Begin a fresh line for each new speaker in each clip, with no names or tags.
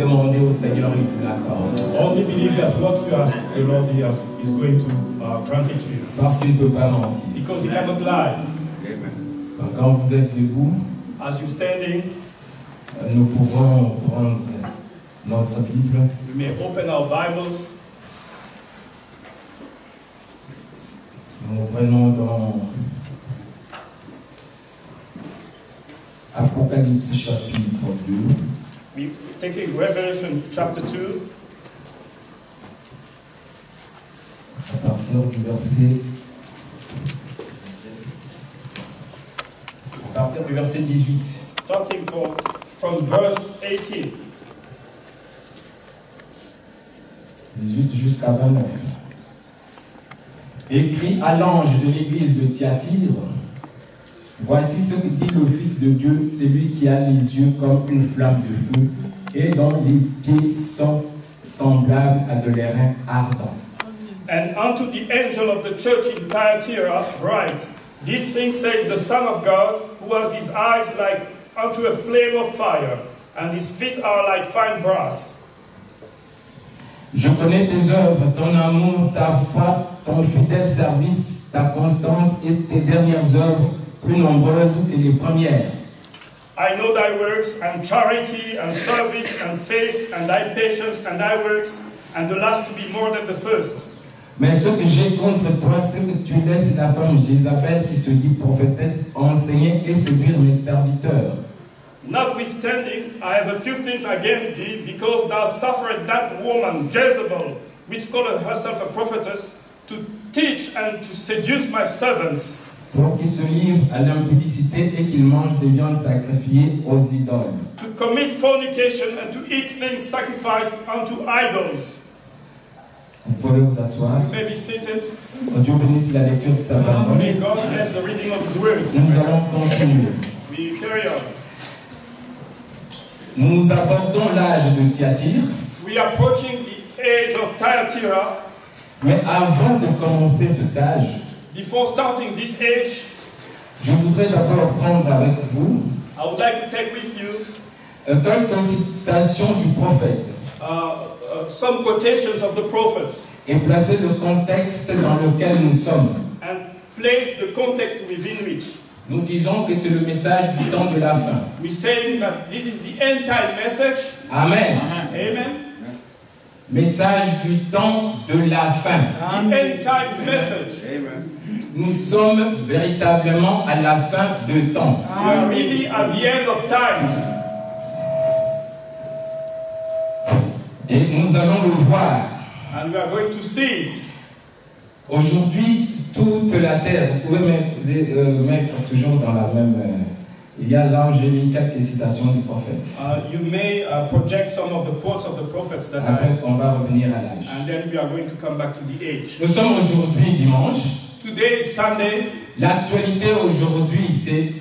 demandez au Seigneur, il vous l'accorde.
Only believe that what you ask, the Lord is going to grant it to you.
Parce qu'il ne peut pas mentir.
Because He cannot lie.
Donc, quand vous êtes debout,
As you're standing,
nous pouvons prendre notre Bible.
we may open our Bibles.
Nous prenons dans Apocalypse chapitre 2.
We taking Revelation chapter 2.
À partir du verset 18.
Starting from verse 18.
18 jusqu'à 29. Écrit à l'ange de l'église de Thyatire, voici ce que dit le Fils de Dieu, celui qui a les yeux comme une flamme de feu et dont les pieds sont semblables à de l'airain ardent.
And unto the angel of the church in Thyatira write, This thing says the Son of God, who has his eyes like unto a flame of fire, and his feet are like fine brass.
Je connais tes œuvres, ton amour, ta foi, ton fidèle service, ta constance et tes dernières œuvres, plus nombreuses que les premières.
I know thy works, and charity, and service, and faith, and thy patience, and thy works, and the last to be more than the first.
Mais ce que j'ai contre toi, c'est que tu laisses la femme Jézabel qui se dit prophétesse enseigner et séduire mes serviteurs.
Notwithstanding, I have a few things against thee, because thou suffered that woman, Jezebel, which calleth herself a prophetess, to teach and to seduce my servants.
Pour qu'ils se livrent à l'impudicité et qu'ils mangent des viandes sacrifiées aux idoles.
To commit fornication and to eat things sacrificed unto idols.
Vous pouvez vous asseoir.
You may be seated.
Dieu bénisse la lecture de sa parole.
May God bless the reading of His word.
Nous allons continuer.
We carry on.
Nous abordons l'âge de Thyatire.
We are approaching the age of Thyatira.
Mais avant de commencer cet âge,
Before starting this age,
je voudrais d'abord prendre avec vous
I would like to take with you
quelques citations du prophète
some quotations of the prophets
et placer le contexte dans lequel nous sommes.
and place the context within which.
Nous disons que c'est le message du temps de la fin.
We're saying that this is the end time message.
Amen.
Amen.
Message du temps de la fin.
The end time message.
Nous sommes véritablement à la fin de temps.
We are really at the end of times.
Et nous allons le voir.
And we are going to see it.
Aujourd'hui, toute la terre, vous pouvez mettre toujours dans la même... il y a là où j'ai mis quelques citations du prophète.
You may project some of the quotes of the prophets that
Après, on va revenir à l'âge.
and then we are going to come back to the age.
Nous sommes aujourd'hui dimanche.
Today is Sunday.
L'actualité aujourd'hui, c'est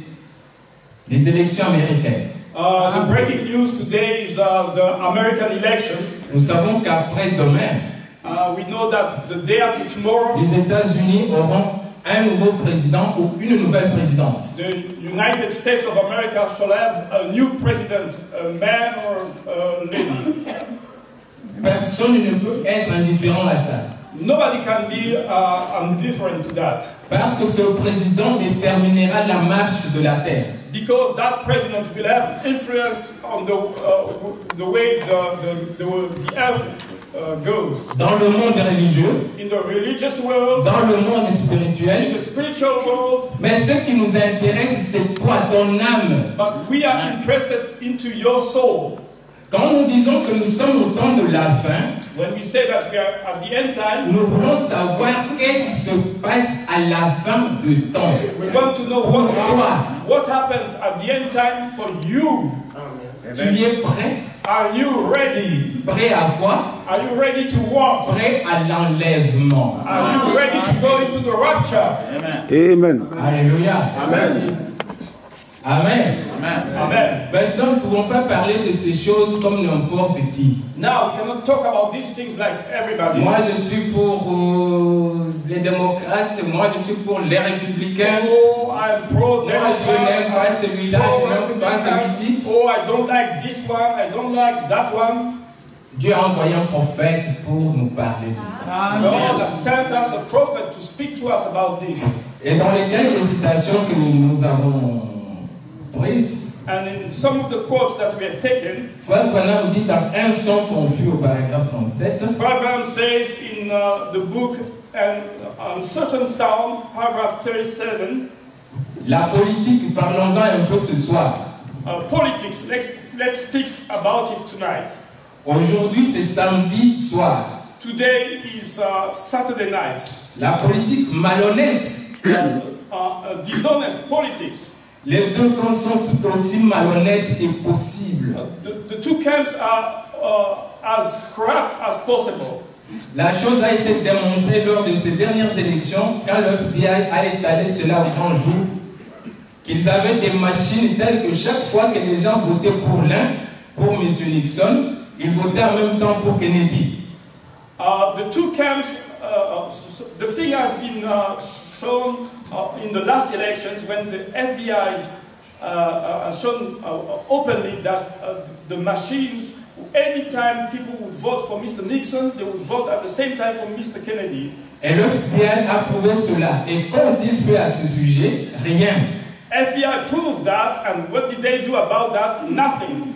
les élections américaines.
The breaking news today is the American elections.
Nous savons qu'après-demain,
We know that the day after tomorrow,
les États-Unis auront un nouveau président ou une nouvelle présidente.
the United States of America shall have a new president, a man or a lady.
Personne ne peut être indifférent à ça.
Nobody can be indifferent to that.
Parce que ce président déterminera la marche de la terre.
Because that president will have influence on the way the earth goes.
Dans le monde religieux,
In the religious world,
dans le monde
in
spirituel,
the spiritual world,
mais ce qui nous intéresse, c'est toi, ton âme.
but we are interested into your soul.
Quand nous disons que nous sommes au temps de la fin,
When we say that we are at the end time,
nous voulons savoir qu'est-ce qui se passe à la fin du temps.
we want to know what happens at the end time for you.
Tu y es prêt?
Are you ready?
Prêt à quoi?
Are you ready to walk?
Prêt à l'enlèvement.
Are you ready to go into the rapture?
Amen.
Alléluia.
Amen.
Amen.
Amen.
Maintenant, nous ne pouvons pas parler de ces choses comme n'importe qui.
Now we cannot talk about these things like everybody.
Moi, je suis pour les démocrates, moi, je suis pour les républicains.
Oh, I'm pro
Moi, je n'aime pas celui-là, je n'aime pas celui-ci.
Oh, I don't like this one, I don't like that one.
Dieu a envoyé un prophète pour nous parler de ça.
God has sent us a prophet to speak to us about this.
Et dans les quelques citations que nous avons prises,
And in some of the quotes that we have taken,
Frère Branham dit dans un son confus au paragraphe 37,
Branham says in the book and on certain sound, paragraph 37,
la politique, parlons-en un peu ce soir.
Politics, let's speak about it tonight.
Aujourd'hui, c'est samedi soir.
Today is Saturday night.
La politique malhonnête.
Dishonest politics.
Les deux camps sont tout aussi malhonnêtes et possibles.
The two camps are as corrupt as possible.
La chose a été démontrée lors de ces dernières élections, quand le FBI a étalé cela au grand jour, qu'ils avaient des machines telles que chaque fois que les gens votaient pour l'un, pour M. Nixon, ils votaient en même temps pour Kennedy.
The two camps, the thing has been shown in the last elections when the FBI has shown openly that the machines, anytime people would vote for Mr. Nixon, they would vote at the same time for Mr. Kennedy.
Et le FBI a prouvé cela. Et qu'ont-ils fait à ce sujet? Rien.
FBI proved that, and what did they do about that? Nothing.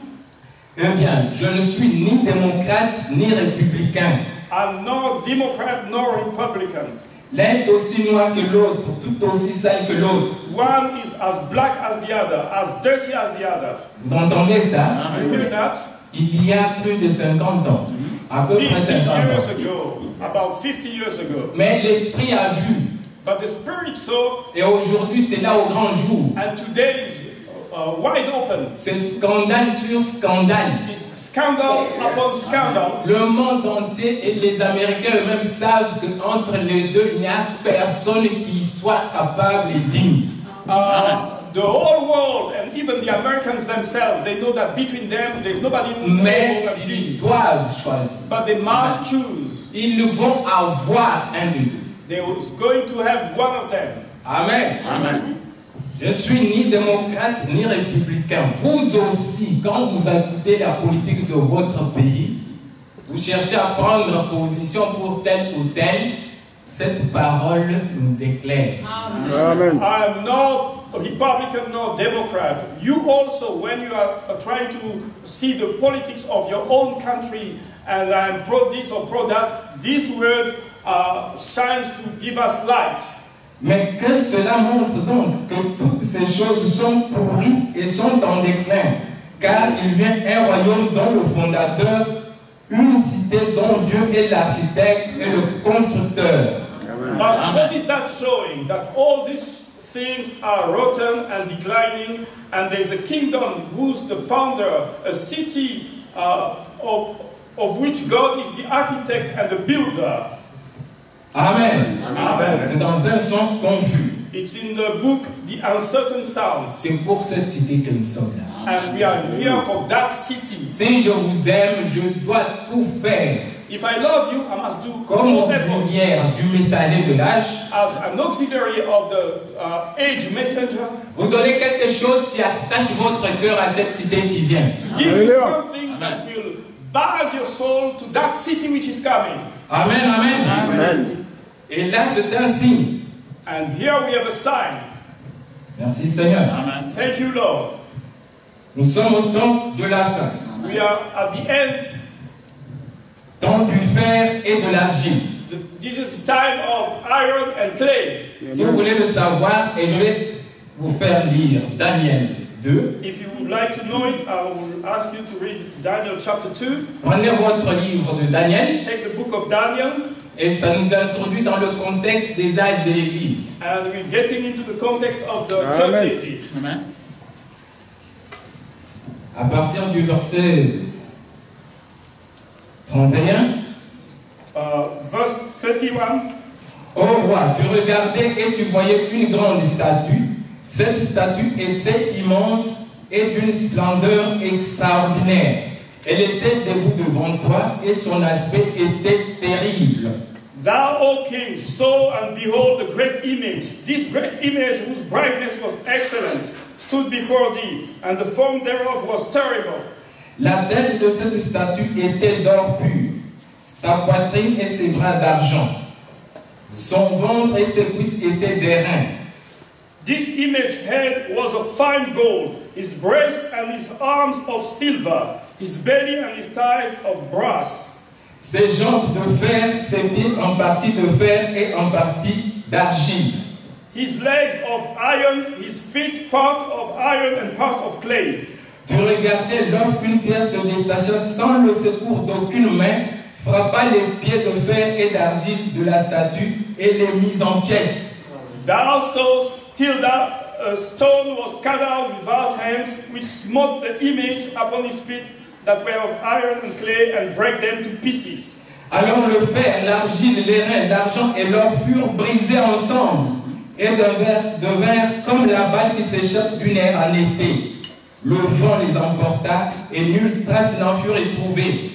Eh bien, je ne suis ni démocrate ni républicain.
I'm nor Democrat nor Republican.
L'un est aussi noir que l'autre, tout aussi sale que l'autre.
One is as black as the other, as dirty as the other.
Vous entendez ça?
Do you hear that?
Il y a plus de 50 ans, à peu près
50
50
years
ans.
ago, about 50 years ago.
Mais l'esprit a vu.
But the spirit saw,
Et aujourd'hui, c'est là au grand jour.
and today is wide open.
C'est scandale sur scandale.
It's scandal upon scandal.
Le monde entier et les Américains eux-mêmes savent qu'entre les deux, il n'y a personne qui soit capable et digne.
The whole world and even the Americans themselves, they know that between them, there's nobody who's
Mais
able and
ils
digne.
doivent choisir.
But they must choose.
Ils vont avoir un de deux.
They was going to have one of them.
Amen.
Amen.
Je suis ni démocrate ni républicain. Vous aussi, quand vous écoutez la politique de votre pays, vous cherchez à prendre position pour tel ou tel, cette parole nous éclaire.
Amen.
I'm no Republican nor Democrat. You also, when you are trying to see the politics of your own country, and I'm pro this or pro that, this word shines to give us light.
Mais que cela montre donc que toutes ces choses sont pourries et sont en déclin, car il vient un royaume dont le fondateur, une cité dont Dieu est l'architecte et le constructeur.
But what is that showing? That all these things are rotten and declining, and there's a kingdom who's the founder, a city of which God is the architect and the builder.
Amen.
Amen.
C'est dans un son confus.
It's in the book, The Uncertain Sound.
C'est pour cette cité que nous sommes là.
And we are here for that city.
Si je vous aime, je dois tout faire.
If I love you, I must do
Comme
all efforts.
auxiliaire du messager de l'âge,
As an auxiliary of the age messenger,
vous donnez quelque chose qui attache votre cœur à cette cité qui vient.
to give you something that will bind your soul to that city which is coming.
Amen, amen.
Amen.
Et là, c'est un signe.
And here we have a sign.
Merci Seigneur.
Amen. Thank you, Lord.
Nous sommes au temps de la fin.
We are at the end.
Temps du fer et de l'argile.
This is the time of iron and clay.
Si vous voulez le savoir, et je vais vous faire lire Daniel 2.
If you would like to know it, I will ask you to read Daniel chapter 2.
Prenez votre livre de Daniel
Take the book of Daniel.
et ça nous introduit dans le contexte des âges de l'Église.
And we're getting into the context of the church ages.
Amen.
À partir du verset 31.
Verse 31.
Ô roi, tu regardais et tu voyais une grande statue. Cette statue était immense et d'une splendeur extraordinaire. Elle était debout devant toi et son aspect était terrible.
Thou, O king, saw and behold the great image. This great image, whose brightness was excellent, stood before thee, and the form thereof was terrible.
La tête de cette statue était d'or pur, sa poitrine et ses bras d'argent. Son ventre et ses cuisses étaient d'airain.
This image head was of fine gold, his breast and his arms of silver, his belly and his thighs of brass.
Ses jambes de fer, ses pieds en partie de fer et en partie d'argile.
His legs of iron, his feet part of iron and part of clay.
Tu regardais lorsqu'une pierre se détacha sans le secours d'aucune main, frappa les pieds de fer et d'argile de la statue et les mit en pièces.
Thou sawest till that a stone was cut out without hands, which smote the image upon his feet that were of iron and clay, and break them to pieces.
Alors le fer, l'argile, l'airain, l'argent et l'or furent brisés ensemble et devinrent comme la balle qui s'échappe d'une aire en été. Le vent les emporta et nulle trace n'en fut retrouvée.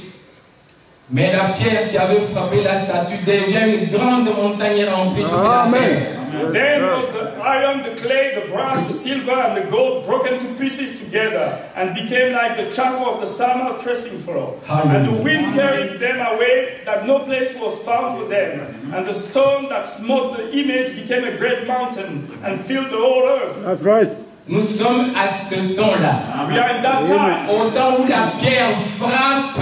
Mais la pierre qui avait frappé la statue devient une grande montagne remplie toute la terre.
Then was the iron, the clay, the brass, the silver, and the gold broken to pieces together, and became like the chaff of the summer threshing floor. And the wind carried them away, that no place was found for them. And the stone that smote the image became a great mountain, and filled the whole earth.
That's right.
Nous sommes à ce temps-là.
We are in that time.
Au temps où la pierre frappe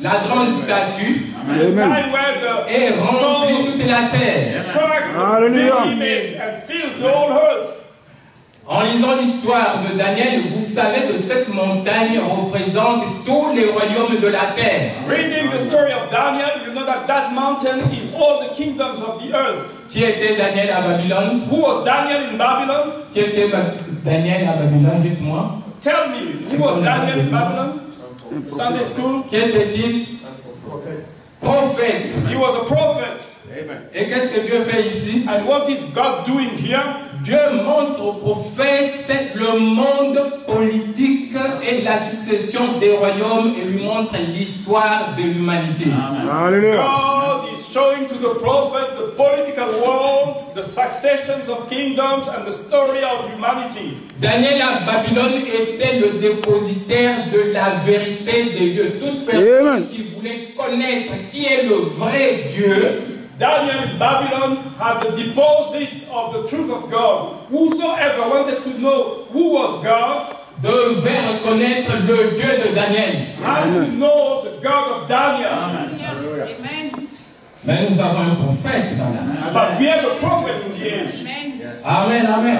la grande statue
The time where the
et remplit
stone
toute la terre.
strikes the
Hallelujah.
big image and fills the whole earth.
En lisant l'histoire de Daniel, vous savez que cette montagne représente tous les royaumes de la terre.
Reading the story of Daniel, you know that that mountain is all the kingdoms of the earth.
Qui était Daniel à Babylone?
Who was Daniel in Babylon?
Qui était Daniel à Babylone? Dites-moi.
Tell me, who was Daniel in Babylon? Sunday school?
Qui était-il? Prophète.
He was a prophet.
Et qu'est-ce que Dieu fait ici?
And what is God doing here?
Dieu montre au prophète le monde politique et la succession des royaumes et lui montre l'histoire de l'humanité.
Hallelujah.
God is showing to the prophet the political world, the successions of kingdoms, and the story of humanity.
Daniel à Babylone était le dépositaire de la vérité de Dieu. Toute personne qui voulait connaître qui est le vrai Dieu,
Daniel in Babylon had the deposits of the truth of God. Whosoever wanted to know who was God
devait reconnaître le Dieu de Daniel.
had to know the God of Daniel.
Amen.
Mais nous avons un prophète dans la.
But we have a prophet in the age.
Amen, amen.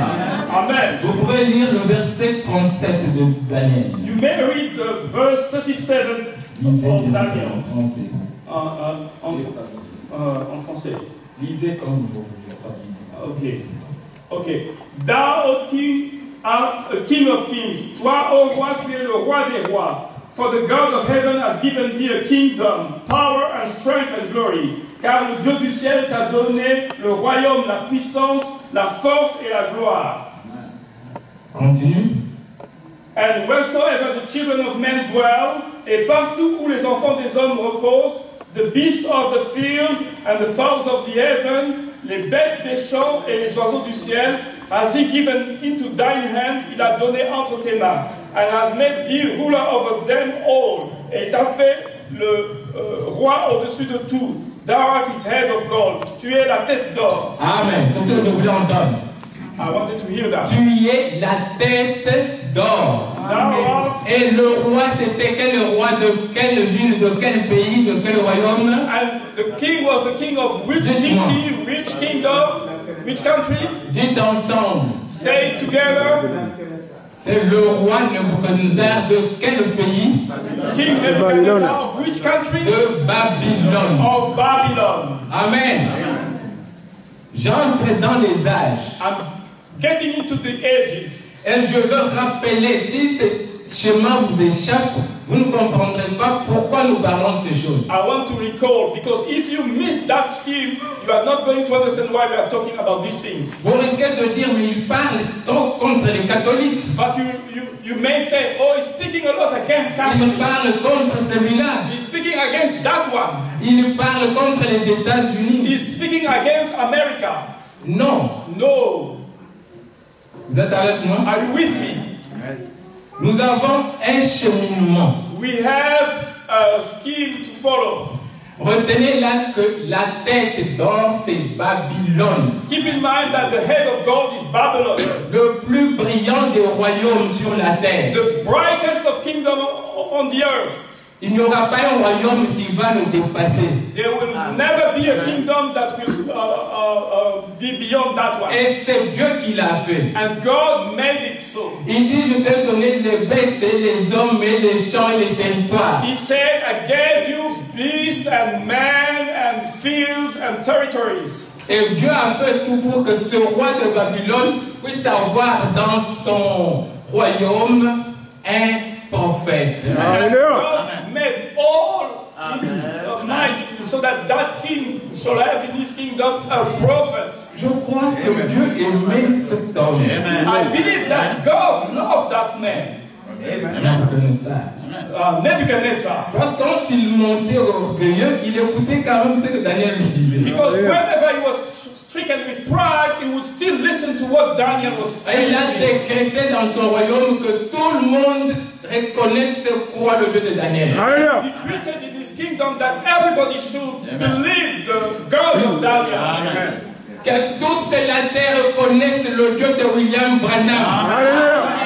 Amen.
Vous pouvez lire le verset 37 de Daniel.
You may read the verse 37
Lisez
of
en
Daniel
français.
En français.
Lisez comme vous voulez.
Ok. Thou, O king, art a king of kings. Toi, O roi, tu es le roi des rois. For the God of heaven has given thee a kingdom, power and strength and glory. Car le Dieu du ciel t'a donné le royaume, la puissance, la force et la gloire.
Continue.
And wheresoever the children of men dwell, et partout où les enfants des hommes reposent, the beasts of the field and the fowls of the heaven, les bêtes des champs et les oiseaux du ciel, has he given into thine hand, il a donné entre tes mains, and has made thee ruler over them all, et il t'a fait le roi au-dessus de tout. Thou art his head of gold, tu es la tête d'or.
Amen. C'est ce que je voulais entendre.
I wanted to hear that.
Tu es la tête d'or.
Thou art,
Et le roi, c'était quel roi de quelle ville, de quel pays, de quel royaume?
and the king was the king of which city, which kingdom, which country?
Dites ensemble.
Say it together.
C'est le roi Nebuchadnezzar de quel pays?
King Nebuchadnezzar of which country?
De Babylone.
Of Babylon.
Amen. J'entre dans les âges.
I'm getting into the ages.
Et je veux rappeler, si ce schéma vous échappe, vous ne comprendrez pas pourquoi nous parlons de ces choses.
I want to recall, because if you miss that scheme, you are not going to understand why we are talking about these things.
Vous risquez de dire, mais il parle trop contre les catholiques.
But You may say, oh, he's speaking a lot against
Il
Catholics.
parle contre celui-là.
He's speaking against that one.
Il parle contre les États-Unis.
He's speaking against America.
Non.
No.
Vous êtes avec moi?
Are you with me?
Nous avons un cheminement.
We have a scheme to follow.
Retenez là que la tête d'or, c'est Babylone.
Keep in mind that the head of gold is Babylon.
Le plus brillant des royaumes sur la terre.
The brightest of kingdom on the earth.
Il n'y aura pas un royaume qui va nous dépasser.
There will never be a kingdom that will be beyond that one.
Et c'est Dieu qui l'a fait.
And God made it so.
Il dit, je t'ai donné les bêtes et les hommes et les champs et les territoires.
He said, I gave you beasts and men and fields and territories.
Et Dieu a fait tout pour que ce roi de Babylone puisse avoir dans son royaume un prophète.
And God made all his might so that that king shall have in his kingdom a prophet.
Je crois que Dieu aimait cet homme.
I believe that God loved that man. Nebuchadnezzar.
Parce que quand il montait orgueilleux, il écoutait quand même ce que Daniel lui disait.
Because whenever he was stricken with pride, he would still listen to what Daniel was saying.
Et il a décrété dans son royaume que tout le monde reconnaisse quoi le Dieu de Daniel.
He decreed in his kingdom that everybody should believe the God of Daniel.
Que toute la terre reconnaisse le Dieu de William Branham.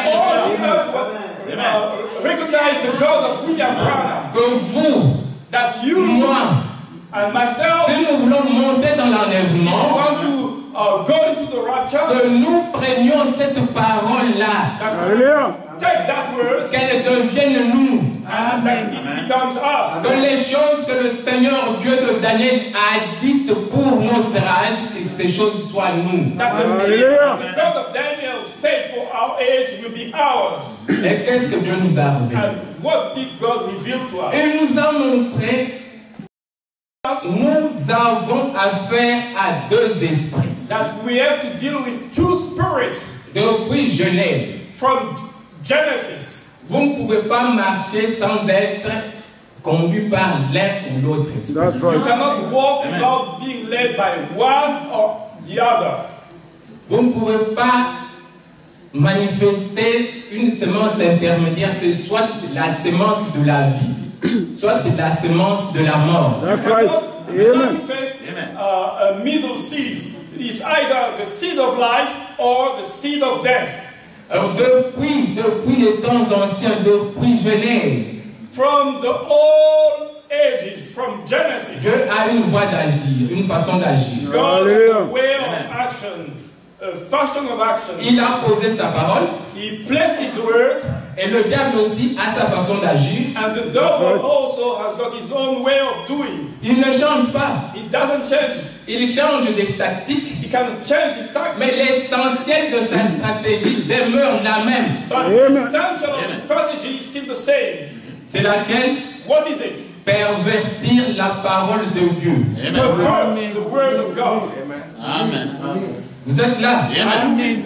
All the earth recognize the God of William Branham.
Que vous,
That you,
moi,
and myself,
si nous voulons monter dans l'enlèvement,
want to go into the rapture,
que nous prenions cette parole-là,
take that word,
qu'elle devienne nous.
and that it becomes us.
Que les choses que le Seigneur Dieu de Daniel a dites pour notre âge, que ces choses soient nous.
That the God of Daniel said for our age will be ours.
Et qu'est-ce que Dieu nous a révélé?
And what did God reveal to us?
Il nous a montré, nous avons affaire à deux esprits.
That we have to deal with two spirits
Depuis Genèse,
from Genesis.
vous ne pouvez pas marcher sans être conduit par l'un ou l'autre esprit.
You cannot walk without being led by one or the other.
Vous ne pouvez pas manifester une semence intermédiaire, c'est soit la semence de la vie, soit la semence de la mort.
That's right. Manifest a middle seed. It's either the seed of life or the seed of death.
Alors depuis les temps anciens, depuis Genèse,
from the old ages, from Genesis,
Dieu a une voie d'agir, une façon d'agir.
God has a way of action, a fashion of action.
Il a posé sa parole.
He placed his word.
Et le diable aussi a sa façon d'agir.
And the devil also has got his own way of doing.
Il ne change pas.
He doesn't change.
Il change des tactiques.
He can change his tactics.
Mais l'essentiel de sa stratégie demeure la même.
But the essential of his strategy is still the same.
C'est laquelle?
What is it?
Pervertir la parole de Dieu.
Pervert the word of God.
Amen.
Vous êtes là?
Amen.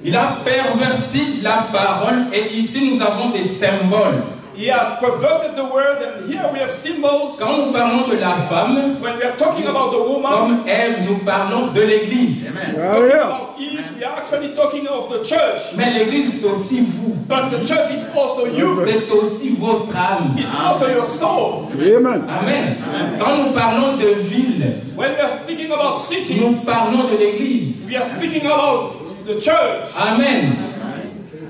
Il a perverti la parole et ici nous avons des symboles.
He has perverted the word, and here we have symbols.
Quand nous parlons de la femme,
When we are talking about the woman,
comme Ève, nous parlons de l'Église.
talking about Eve, we are actually talking of the church.
Mais l'Église est aussi vous.
But the church is also you.
C'est aussi votre âme.
It's also your soul.
Amen. Quand nous parlons de ville,
When we are speaking about cities,
nous parlons de l'Église.
we are speaking about the church.
Amen.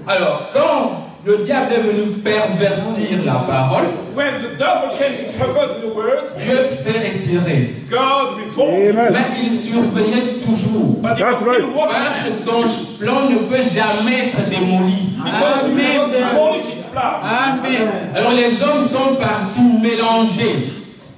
Alors, quand le diable est venu pervertir la parole,
When the devil came to pervert the word,
Dieu s'est retiré.
God revolted.
Mais il surveillait toujours.
But he was still watching.
Parce que son plan ne peut jamais être démoli.
Because we cannot demolish his plan.
Alors les hommes sont partis mélanger.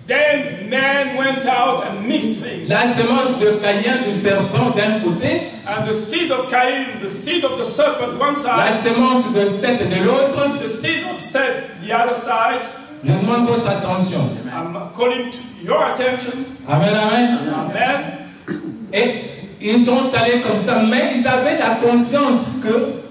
Then man went out and mixed things.
La semence de Caïn du serpent d'un côté,
And the seed of Cain, the seed of the serpent one
la
side,
semence de Seth de l'autre.
the seed of Seth the other side.
Je demande votre attention.
I'm calling to your attention.
Amen, amen.
Amen.
Et ils sont allés comme ça, mais ils avaient la conscience que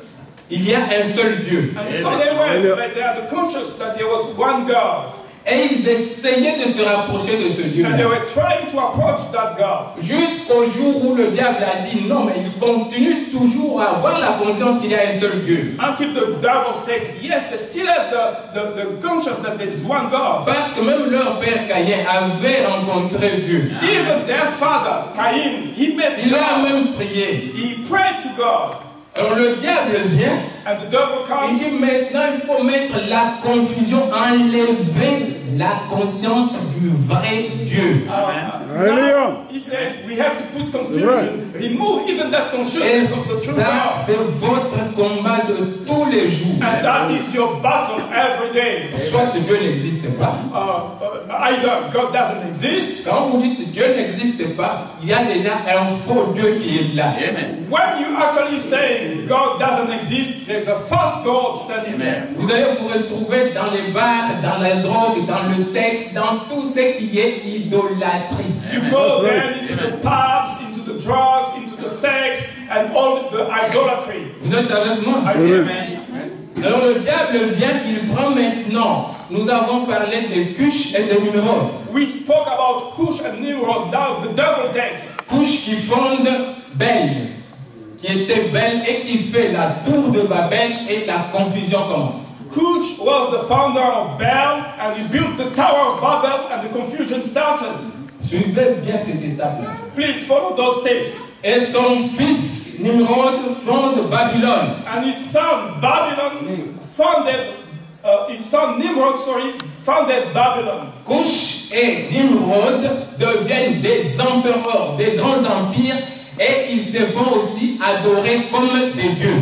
il y a un seul Dieu.
And so they went, but they had conscious that there was one God.
Et ils essayaient de se rapprocher de ce Dieu.
And they were trying to approach that God.
Jusqu'au jour où le diable a dit non, mais il continue toujours à avoir la conscience qu'il y a un seul Dieu.
Until the devil said, yes, they still have the conscience that there is one God.
Parce que même leur père Caïn avait rencontré Dieu.
Even their father, Cain, he met
Il a
God.
même prié.
He prayed to God.
Alors le diable vient,
And the devil
il
comes.
dit maintenant il faut mettre la confusion, enlever la conscience du vrai Dieu.
Now, he says we have to put confusion, remove even that
Et
consciousness of the true
ça,
God.
c'est votre combat de tous les jours.
And that is your battle every day.
Soit Dieu n'existe pas.
Either God doesn't exist.
Quand vous dites Dieu n'existe pas, il y a déjà un faux Dieu qui est là.
When you actually say God doesn't exist, there's a false God standing there.
Vous allez vous retrouver dans les bars, dans la drogue, dans le sexe, dans tout ce qui est idolâtrie.
You go then into the pubs, into the drugs, into the sex, and all the idolatry.
Vous êtes avec moi? Alors le diable vient, il prend maintenant. Nous avons parlé de Cush et de Nimrod.
We spoke about Cush and Nimrod. Now the devil takes
Cush qui fonde Bel, qui était belle et qui fait la tour de Babel et la confusion commence.
Cush was the founder of Baal, and he built the Tower of Babel, and the confusion started.
Suivez bien cette étape-là.
Please follow those steps.
Et son fils Nimrod fonde Babylone.
And his son Babylon founded. His son Nimrod, founded Babylon.
Cush et Nimrod deviennent des empereurs, des grands empires, et ils se font aussi adorer comme des dieux.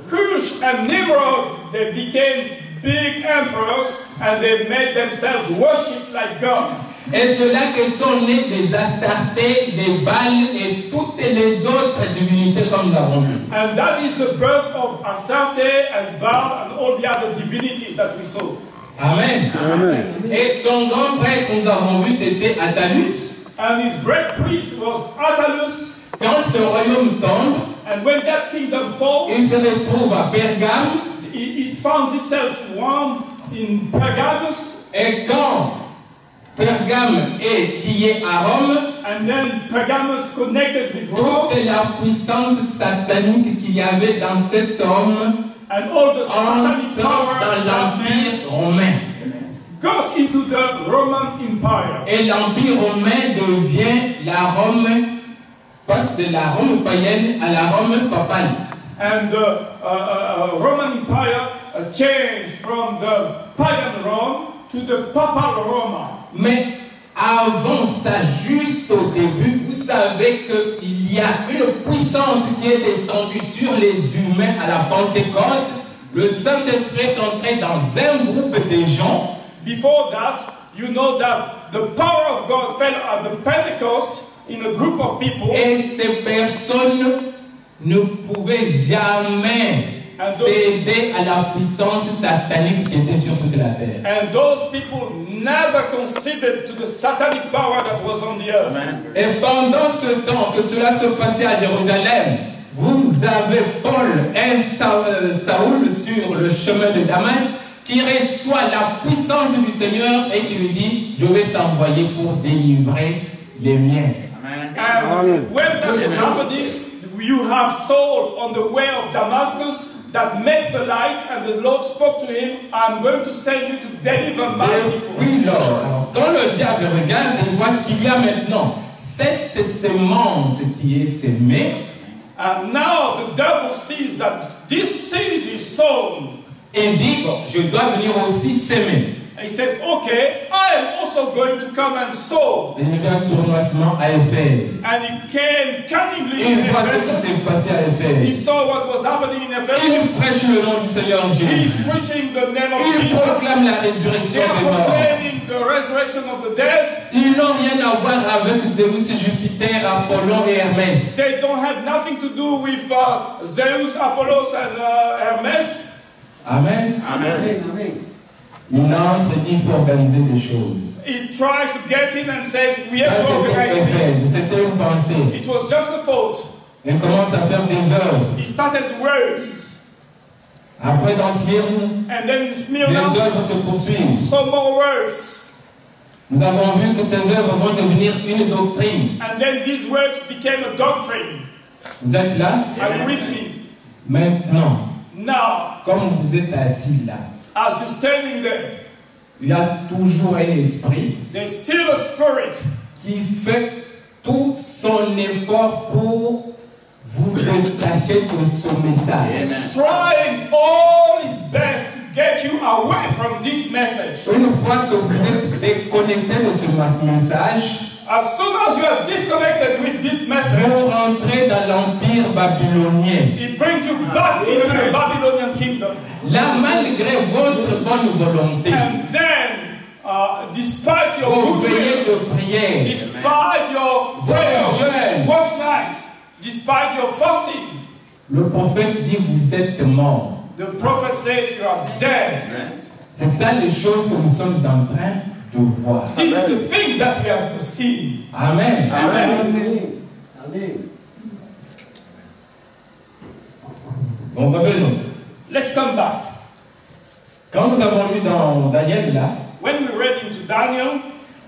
Cush and Nimrod, they became big emperors, and they made themselves worships like gods.
Et ceux-là que sont nés des Astartés, des Baals et toutes les autres divinités comme nous avons vu.
And that is the birth of Astarte and Baal and all the other divinities that we saw.
Amen.
Amen.
Et son grand prêtre, nous avons vu, c'était Attalus.
And his great priest was Attalus.
Quand ce royaume tombe,
And when that kingdom falls,
il se retrouve à Pergame.
it found itself one in Pergamus.
Et quand Pergame est lié à Rome,
And then Pergamus connected with Rome,
toute la puissance satanique qu'il y avait dans cet homme
and all the satanic
entre
power
dans
that
l'Empire romain.
got into the Roman Empire.
Et l'Empire romain devient la Rome, passe de la Rome païenne à la Rome papale.
And the Roman Empire changed from the pagan Rome to the papal Roma.
Mais avant ça, juste au début, vous savez qu'il y a une puissance qui est descendue sur les humains à la Pentecôte. Le Saint-Esprit est entré dans un groupe de gens.
Before that, you know that the power of God fell at the Pentecost in a group of people.
Et ces personnes ne pouvaient jamais céder à la puissance satanique qui était sur toute la terre.
And those people never considered to the satanic power that was on the earth.
Et pendant ce temps que cela se passait à Jérusalem, vous avez Paul, un Saoul sur le chemin de Damas, qui reçoit la puissance du Seigneur et qui lui dit, je vais t'envoyer pour délivrer les miens.
And when that was happening, you have Saul on the way of Damascus that met the light, and the Lord spoke to him, I'm going to send you to deliver my people.
Depuis lors, quand le diable regarde, il voit qu'il y a maintenant cette semence qui est sémée.
And now the devil sees that this seed is sown.
Et dit, bon, je dois venir aussi s'aimer.
He says, okay, I am also going to come and sow.
Il vient sournoisement à Éphèse.
And he came cunningly
Il
in
voit ce qui
Ephesus.
s'est passé à
He
Éphèse.
saw what was happening in
Il
Ephesus.
prêche le nom du Seigneur
He is
Jésus.
preaching the name of
Il
Jesus.
proclame la
They
résurrection
are
des morts.
proclaiming the resurrection of the dead.
Ils n'ont rien à voir avec Zéus, Jupiter, Apollon et Hermès.
They don't have nothing to do with Zeus, Apollos, and Hermes.
Amen.
Amen.
Il entre et dit il faut organiser des choses.
He tries to get in and says, we
Ça,
have to
c'était
organize
Éphèse,
things.
c'était une pensée.
It was just a thought.
Il commence à faire des œuvres.
He started works.
Après, dans Smyrne,
And then in
les
Smyrna,
œuvres se poursuivent.
some more words.
Nous avons vu que ces œuvres vont devenir une doctrine.
And then these words became a doctrine.
Vous êtes là?
Are you with me?
Maintenant,
Now,
comme vous êtes assis là,
as you're standing there,
il y a toujours un esprit
there's still a spirit
qui fait tout son effort pour vous détacher de ce message.
trying all his best to get you away from this message.
Une fois que vous êtes déconnecté de ce message,
As soon as you are disconnected with this message,
vous rentrez dans l'empire babylonien.
it brings you back into the Babylonian kingdom.
Là, malgré votre bonne volonté,
And then, despite your
vos
goodwill,
veillées de prière,
despite your
vos jeûnes,
prayer, watch nights, despite your fasting,
le prophète dit vous êtes mort.
the prophet says you are dead.
C'est ça les choses que nous sommes en train de voir.
These are the things that we have seen.
Amen.
Amen.
Donc revenons.
Let's come back.
Quand nous avons lu dans Daniel là,
When we read into Daniel,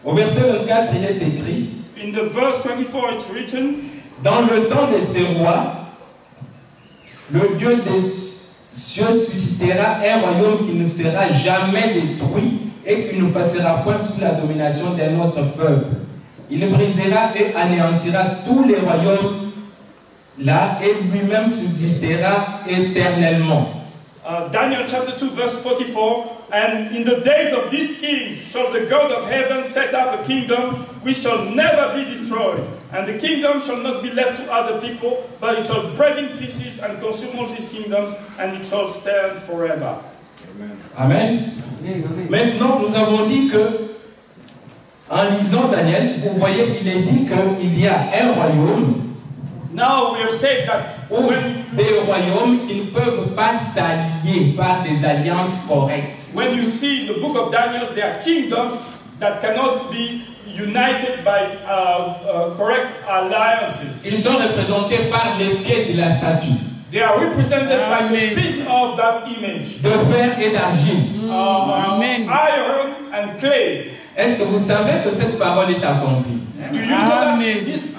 au verset 24, il est écrit:
in the verse 24 it's written,
dans le temps de ces rois, le Dieu des cieux suscitera un royaume qui ne sera jamais détruit et qui ne passera point sous la domination d'un autre peuple. Il brisera et anéantira tous les royaumes là et lui-même subsistera éternellement.
Daniel chapter 2 verse 44, and in the days of these kings shall the God of heaven set up a kingdom which shall never be destroyed, and the kingdom shall not be left to other people, but it shall break in pieces and consume all these kingdoms, and it shall stand forever.
Amen. Maintenant, nous avons dit que, en lisant Daniel, vous voyez, il est dit qu'il y a un royaume
Now we have said that
ou
when
des royaumes qui ne peuvent pas s'allier par des alliances correctes.
you see the book of Daniel, there are kingdoms that cannot be united by correct alliances.
Ils sont représentés par les pieds de la statue,
They are represented by the feet of that image.
de fer et d'argile.
Iron and clay.
Est-ce que vous savez que cette parole est accomplie?
Do you know that this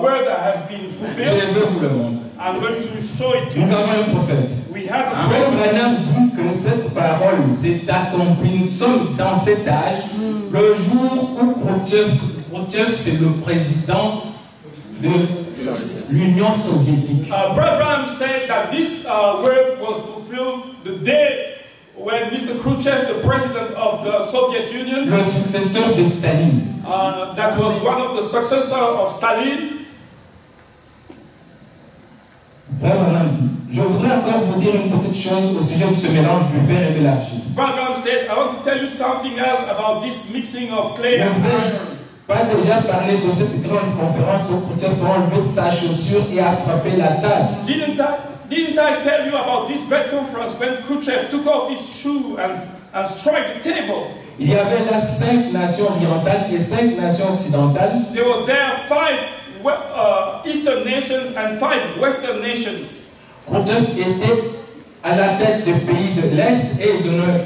word has been
Je
fulfilled?
vais vous le montrer.
I'm going to show it to
Nous
you.
avons un prophète.
We have a
Frère
prophet.
Branham dit que cette parole s'est accomplie. Nous sommes dans cet âge, le jour où Khrouchtchev, c'est le président de l'Union soviétique.
Brother Branham said that this word was fulfilled the day when Mr. Khrushchev, the president of the Soviet Union,
Le successeur de Staline.
that was one of the successors of Stalin.
Frère Branham dit, je voudrais encore vous dire une petite chose au sujet de ce mélange du fer et de l'argile.
Brother Branham says, I want to tell you something else about this mixing of clay
Mais
and
vous
iron.
n'avez pas déjà parlé de cette grande conférence où Khrouchtchev a enlevé sa chaussure et a frappé la table.
Didn't I tell you about this great conference when Khrushchev took off his shoe and struck the table?
Il y avait là 5 nations orientales et 5 nations occidentales.
There was there 5 Eastern nations and 5 Western nations.
Khrouchtchev était à la tête des pays de l'Est et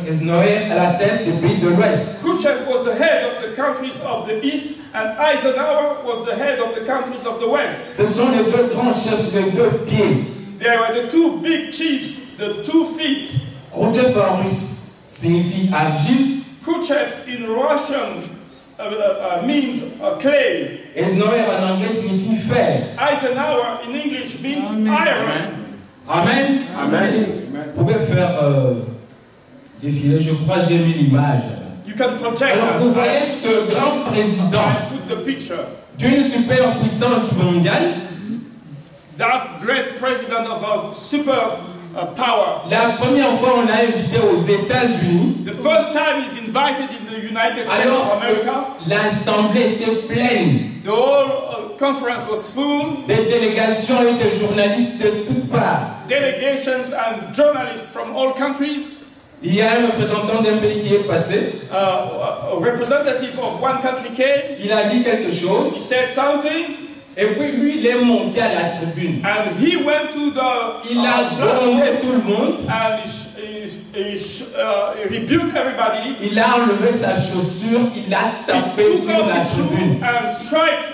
Eisenhower à la tête des pays de l'Ouest.
Khrushchev was the head of the countries of the East and Eisenhower was the head of the countries of the West.
Ce sont les deux grands chefs, les deux pieds.
They were the 2 big chiefs, the 2 feet.
Khrouchtchev en russe signifie argile.
Khrushchev in Russian means clay.
Eisenhower en anglais signifie fer.
Eisenhower in English means iron.
Amen. Vous pouvez faire défiler, je crois que j'ai mis l'image.
You can project
Alors vous
that.
voyez ce grand président
I put the picture.
d'une superpuissance mondiale.
That great president of a super power.
La première fois on l'a invité aux États-Unis.
The first time he's invited in the United States
Alors
of America,
l'assemblée était pleine.
the whole conference was full.
Des délégations et des journalistes de toutes parts.
Delegations and journalists from all countries.
Il y a un représentant d'un pays qui est passé.
A representative of one country came.
Il a dit quelque
He
chose.
said something.
Et puis lui, il est monté à la tribune.
And he went to the
Il a grondé tout le monde.
and he rebuked everybody.
Il a enlevé sa chaussure. Il a
He
tapé
took
sur la
off his shoe
tribune.
and strike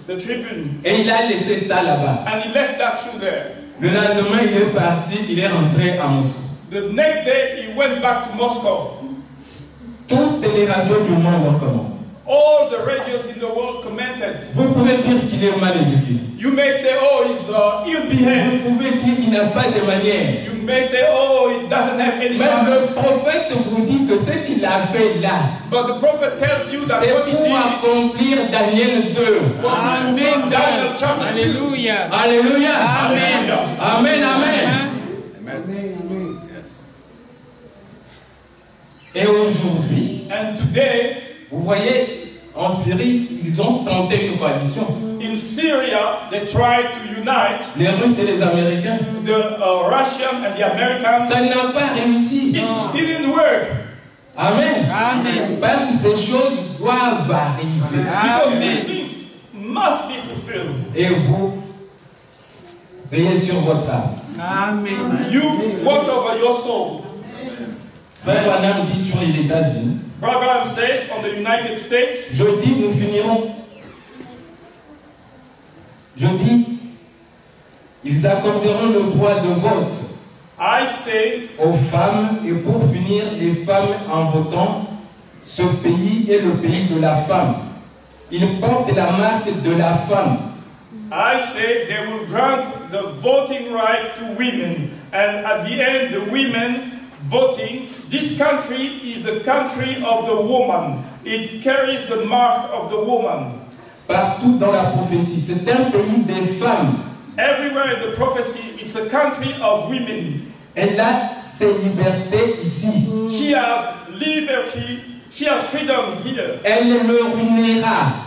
the tribune.
Et il a laissé ça là-bas.
And he left that shoe there.
Le lendemain, il est parti. Il est rentré à Moscou.
The next day, he went back to Moscow.
Toutes les radios du monde en commentent.
All the radios in the world commented.
Vous pouvez dire qu'il est mal éduqué.
You may say, oh, he's
Vous
ill-behaved.
pouvez dire qu'il n'a pas de manière.
You may say, oh, he doesn't have any
Mais le
manners.
prophète vous dit que ce qu'il a fait là,
But the prophet tells you that
c'est
what he
pour
did
accomplir Daniel 2.
was to fulfill Daniel chapter 2.
Alléluia.
Alléluia.
Amen.
Amen, amen. Et aujourd'hui,
And today,
vous voyez, en Syrie, ils ont tenté une coalition.
in Syria, they tried to unite
Les Russes et les Américains.
the Russian and the Americans.
Ça n'a pas réussi.
It didn't work
Amen.
Amen.
Parce que ces choses doivent arriver.
because these things must be fulfilled.
Et vous, veillez sur votre âme.
Amen.
You watch over your soul.
Frère Branham dit sur les États-Unis,
Brother Branham says on the United States,
jeudi nous finirons. Jeudi, ils accorderont le droit de vote
I say,
aux femmes et pour finir, les femmes en votant, ce pays est le pays de la femme. Il porte la marque de la femme.
I say they will grant the voting right to women, and at the end, the women voting. This country is the country of the woman. It carries the mark of the woman.
Partout dans la prophétie, c'est un pays des femmes.
Everywhere in the prophecy, it's a country of women.
Elle a ses libertés ici.
She has liberty, she has freedom here.
Elle le ruinera.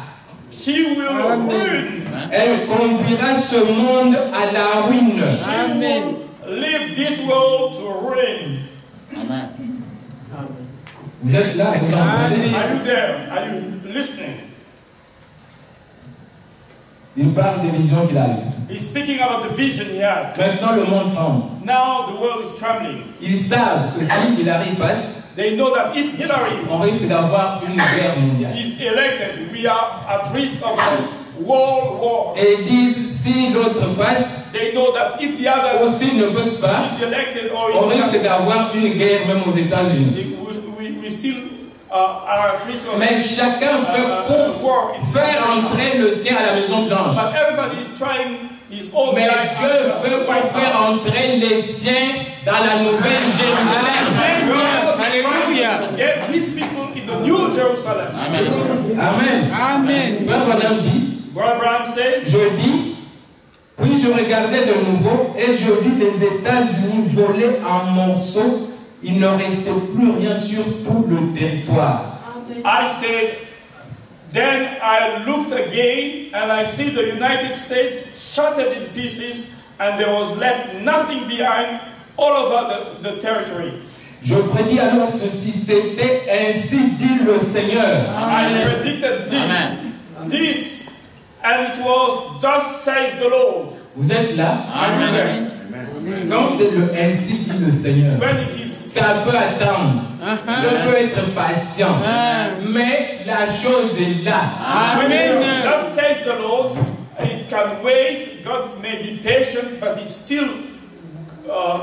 She will ruin.
Elle conduira ce monde à la ruine.
She will lead this world to ruin.
Vous êtes là, vous entendez?
Are you there? Are you listening?
Il parle des visions qu'il a eues.
He's speaking about the vision he had.
Maintenant, le monde tremble.
Now the world is trembling.
Ils savent que si Hillary passe,
They know that if Hillary
on risque d'avoir une guerre mondiale.
is elected, we are at risk of a world war.
Et ils disent, si l'autre passe,
They know that if the other
aussi ne passe pas,
is elected or
on
is
risque d'avoir une guerre même aux États-Unis.
we still are at risk of
Mais chacun fait pour faire entrer le sien à la Maison Blanche.
But everybody is trying his own
Mais
way
Dieu veut pour faire entrer les siens dans la nouvelle Jérusalem.
Alléluia.
Get his people in the new Jerusalem.
Amen.
Amen.
Frère Branham dit,
Brother Branham says,
je dis, puis je regardais de nouveau et je vis les États-Unis voler en morceaux. Il ne restait plus rien sur tout le territoire.
I said, then I looked again and I see the United States shattered in pieces and there was left nothing behind all over the territory.
Je prédis alors ceci, c'était ainsi dit le Seigneur.
I predicted this, and it was thus says the Lord.
Vous êtes là?
Are you there?
Quand c'est le ainsi dit le Seigneur,
When it is,
ça peut attendre. Je peux être patient. Mais la chose est là.
when it
Amen.
is thus says the Lord, it can wait. God may be patient, but it's still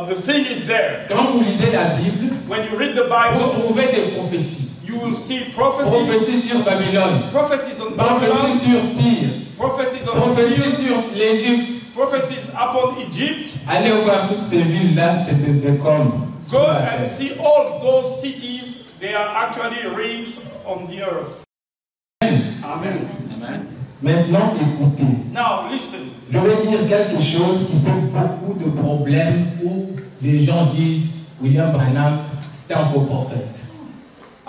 the thing is there.
Quand vous lisez la Bible,
When you read the
vous
Bible,
trouvez des prophéties.
you will see prophecies,
Prophéties sur Babylone.
prophecies on Babylon,
Prophéties sur Tyr.
prophecies on
Prophéties
Egypt,
sur l'Égypte.
prophecies upon Egypt.
Allez voir toutes ces villes-là, c'est des décombres.
Go and see all those cities. They are actually rings on the earth. Amen.
Maintenant, écoutez.
Now listen.
Je vais dire quelque chose qui fait beaucoup de problèmes où les gens disent William Branham, c'est un faux prophète.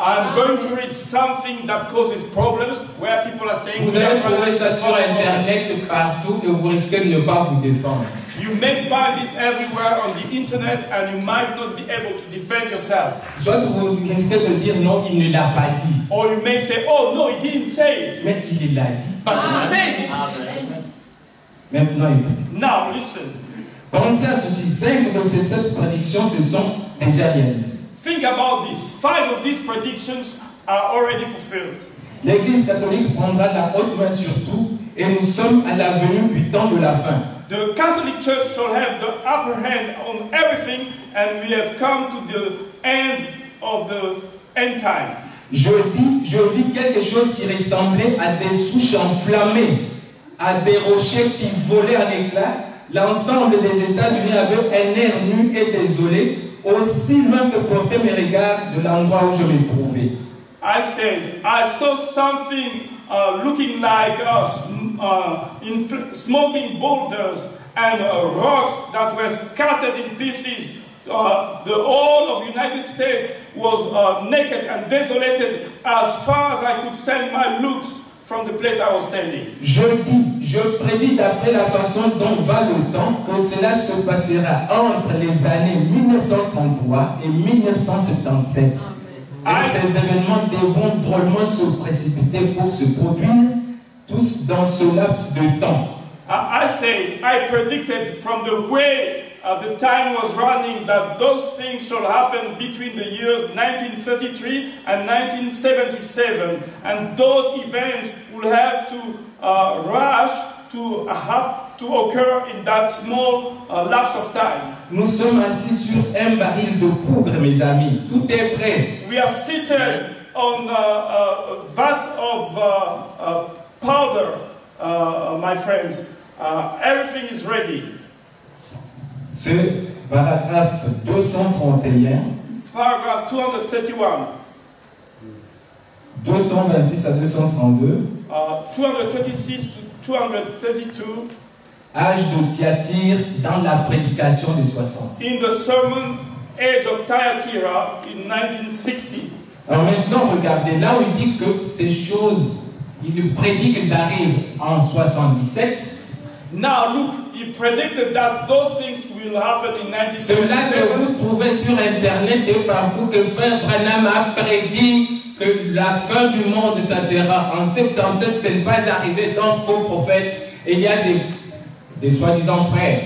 I'm going to read something that causes problems, where people are saying
Vous allez trouver ça sur Internet partout et vous risquez de ne pas vous défendre.
You may find it everywhere on the internet and you might not be able to defend yourself.
Soit vous risquez de dire non, il ne l'a pas dit.
Or you may say, oh no, he didn't say it.
Mais il l'a dit.
But he said it.
Maintenant, écoutez.
Now listen.
Pensez à ceci. 5 de ces 7 prédictions se sont déjà réalisées.
Think about this. 5 of these predictions are already fulfilled.
L'Église catholique prendra la haute main sur tout et nous sommes à la venue du temps de la fin.
The Catholic Church shall have the upper hand on everything, and we have come to the end of the end time.
Je vis quelque chose qui ressemblait à des souches enflammées, à des rochers qui volaient en éclats. L'ensemble des États-Unis avait un air nu et désolé, aussi loin que portaient mes regards de l'endroit où je me trouvais.
I said, I saw something looking like smoking boulders and rocks that were scattered in pieces. The whole of the United States was naked and desolated as far as I could send my looks from the place I was standing.
Je prédis d'après la façon dont va le temps que cela se passera entre les années 1933 et 1977. Et ces événements devront drôlement se précipiter pour se produire tous dans ce laps de temps.
I predicted from the way the time was running that those things shall happen between the years 1933 and 1977, and those events will have to rush to occur in that small lapse of time.
Nous sommes assis sur un baril de poudre, mes amis. Tout est prêt.
We are seated on a vat of powder, my friends. Everything is ready.
Ce paragraphe 231,
Paragraph 231,
226 à 232,
226 to 232,
âge de Thyatire dans la prédication des 60.
in the sermon Age of Thyatira in 1960.
Alors maintenant, regardez, là où il dit que ces choses, il prédit qu'elles arrivent en 77.
Now look, he predicted that those things will happen in
Cela que
1977.
vous trouvez sur Internet et partout, que Frère Branham a prédit que la fin du monde, ça sera en 77, ce n'est pas arrivé, donc faux prophète. Et il y a des soi-disant frères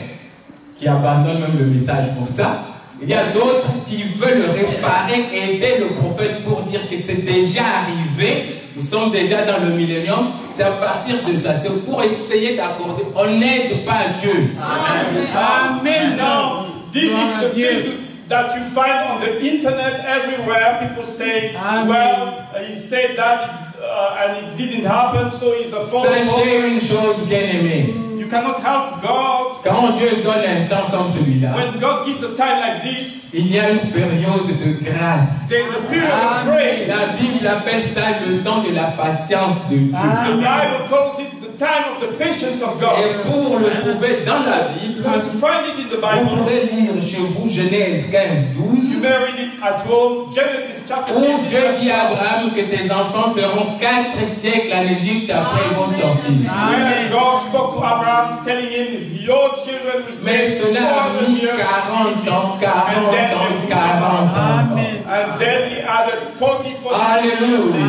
qui abandonnent même le message pour ça. Il y a d'autres qui veulent réparer, aider le prophète pour dire que c'est déjà arrivé. Nous sommes déjà dans le millénium. C'est à partir de ça, c'est pour essayer d'accorder. On n'aide pas Dieu.
Amen. Amen. Now, this is the thing that you find on the internet everywhere. People say, well, he said that and it didn't happen, so he's a false prophet.
Sachez une chose, bien-aimée.
You cannot help God.
Quand Dieu donne un temps comme celui-là,
When God gives a time like this,
il y a une période de grâce.
there is a period of grace.
La Bible appelle ça le temps de la patience de Dieu.
The Bible calls it the time of the patience of God.
Et pour le trouver dans la Bible,
And to find it in the
vous
Bible,
pourrez lire chez vous Genèse 15, 12,
you may read it at home. Genesis chapter
où
15.
Dieu dit à Abraham que tes enfants feront 4 siècles en Égypte, après ils vont sortir.
Where God spoke to Abraham, telling him, your children will
Mais
stay
cela a
400
mis
years.
40 ans, 40 ans, 40 ans.
And then he added 40 years.
Alléluia.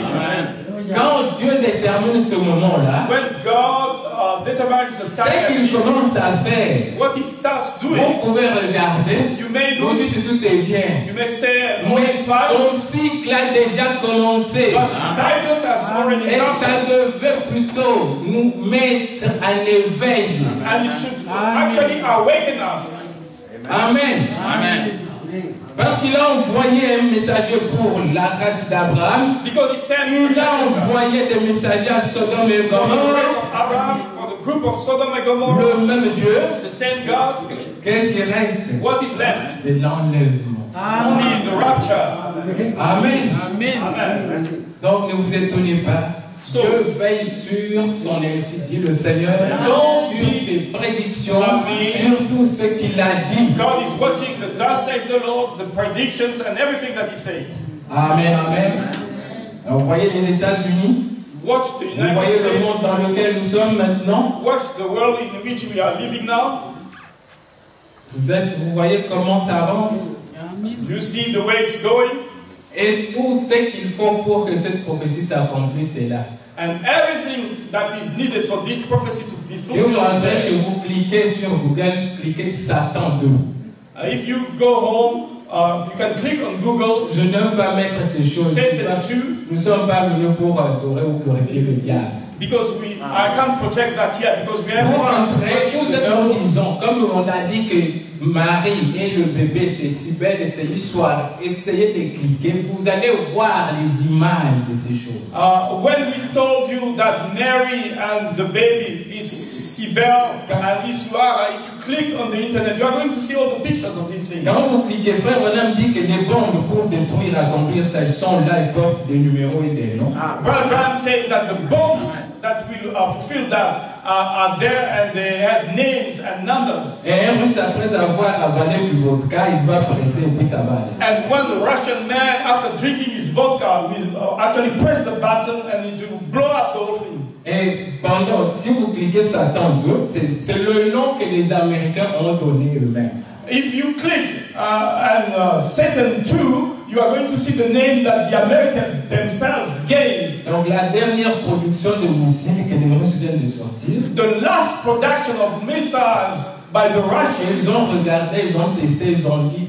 Amen.
Quand Dieu détermine ce moment-là,
When God determines the
ce
time
qu'il
like this,
commence à faire,
what he starts
vous
doing,
pouvez regarder,
you may
vous
look,
dites tout est bien.
you may say,
Mais
it's fine,
son cycle a déjà commencé.
but the cycles has already
Et ça
started.
devait plutôt nous mettre en éveil.
And it should actually awaken us.
Amen.
Amen.
Parce qu'il a envoyé un messager pour la race d'Abraham.
Because he sent
Il a envoyé des messagers à Sodome et
for the race
Gomorrhe.
of Abraham, for the group of Sodom and Gomorrah,
Le même Dieu.
the same God.
Qu'est-ce qui reste?
What is left?
C'est l'enlèvement.
Only the rapture.
Amen.
Amen.
Donc ne vous étonnez pas.
So-
Dieu veille sur son ainsi dit le Seigneur,
Don't
sur
be-
ses prédictions,
Amen.
sur tout ce qu'il a dit.
God is watching the thus says the Lord, the predictions and everything that he said.
Amen, amen. Alors, vous voyez les États-Unis,
Watch the
vous
United
voyez le
States.
monde dans lequel nous sommes maintenant.
Watch the world in which we are living now.
Vous voyez comment ça avance.
You see the way it's going.
Et tout ce qu'il faut pour que cette prophétie s'accomplisse est là.
And everything that is needed for this prophecy to be
Si vous
fulfilled.
rentrez chez vous, cliquez sur Google, cliquez Satan 2.
If you go home, you can click on Google.
Je n'aime pas mettre ces choses.
Satan 2.
Nous ne sommes pas venus pour adorer ou glorifier le diable.
Because I can't project that here because we have
Pour entrer, nous nous disons, comme on a dit que Marie et le bébé c'est si belle, c'est l'histoire, essayez de cliquer, vous allez voir les images de ces choses.
When we told you that Mary and the baby is Sibel and Isuara, if you click on the internet, you are going to see all the pictures of these things.
Quand vous cliquez, frère, on dit que les bombes pour détruire, accomplir ça, elles sont là, elles portent des numéros et des noms.
Brother Graham says that the bombs that will fulfill that are there and they have names and numbers.
Et un Russe, après avoir avalé du vodka, il va presser et puis ça va aller.
And one Russian man, after drinking his vodka, will actually press the button and it will blow up the whole thing.
Et pendant, si vous cliquez Satan 2, c'est le nom que les Américains ont donné eux-mêmes.
If you click Satan 2, you are going to see the name that the Americans themselves gave.
Donc la dernière production de missiles que les Russes viennent de sortir,
The last production of missiles by the Russians.
ils ont regardé, ils ont testé, ils ont dit,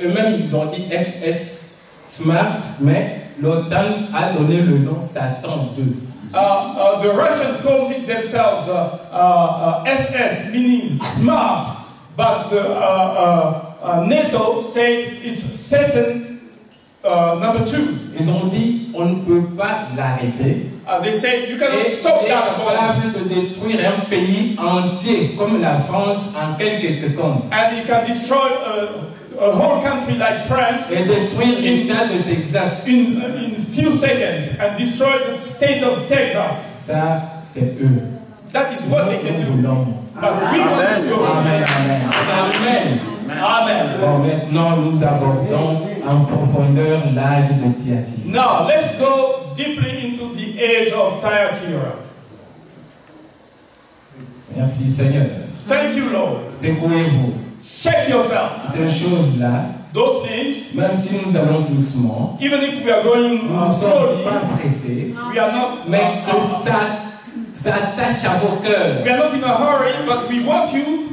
eux-mêmes ils ont dit SS Smart, mais l'OTAN a donné le nom Satan 2.
The Russians calls it themselves SS, meaning smart, but NATO say it's Satan number 2.
Ils ont dit, on ne peut pas l'arrêter.
They say you
Et
cannot
il
stop
est
that bomb.
capable de détruire un pays entier comme la France en quelques secondes.
And it can destroy a whole country like France
Et détruire l'État de Texas.
in few seconds and destroy the state of Texas.
Ça, c'est eux.
That is what they can
Nous
do.
voulons.
But we want to go.
Amen, amen. Amen.
Amen.
Bon, maintenant, nous abordons en profondeur l'âge de Thyatire.
Now, let's go deeply into the age of Thyatira.
Merci, Seigneur.
Thank you, Lord.
Secouez-vous.
Shake yourself.
Ces choses-là,
Those things,
même si nous allons doucement,
even if we are going
nous ne sommes
slowly,
pas pressés,
we are not.
mais que ça attache à vos cœurs.
We are not in a hurry, but we want you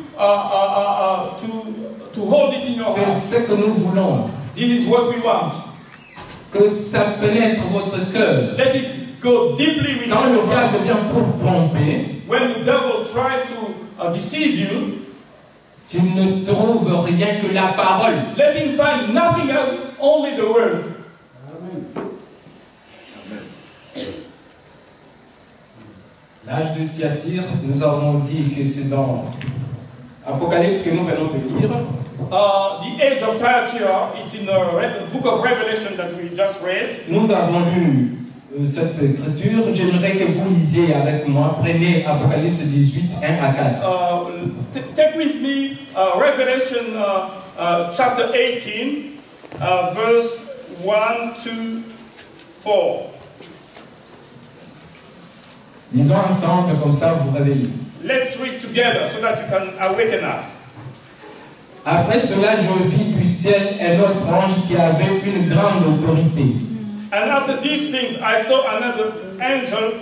to hold it in your heart.
C'est ce que nous voulons.
This is what we want.
Que ça pénètre votre cœur.
Let it go deeply with
Quand le
your heart.
diable vient pour tromper,
When the devil tries to deceive you,
tu ne trouves rien que la parole.
let him find nothing else, only the word.
L'âge de Thyatire, nous avons dit que c'est dans Apocalypse que nous venons de lire.
The age of Thyatira, it's in the book of Revelation that we just read.
Nous avons lu cette écriture. J'aimerais que vous lisiez avec moi. Prenez Apocalypse 18, 1 à 4.
Take with me Revelation chapter 18, verse 1 to 4.
Lisons ensemble, comme ça vous réveillez.
Let's read together so that you can awaken up.
Après cela, je vis du ciel un autre ange qui avait une grande autorité.
And after these things, I saw another angel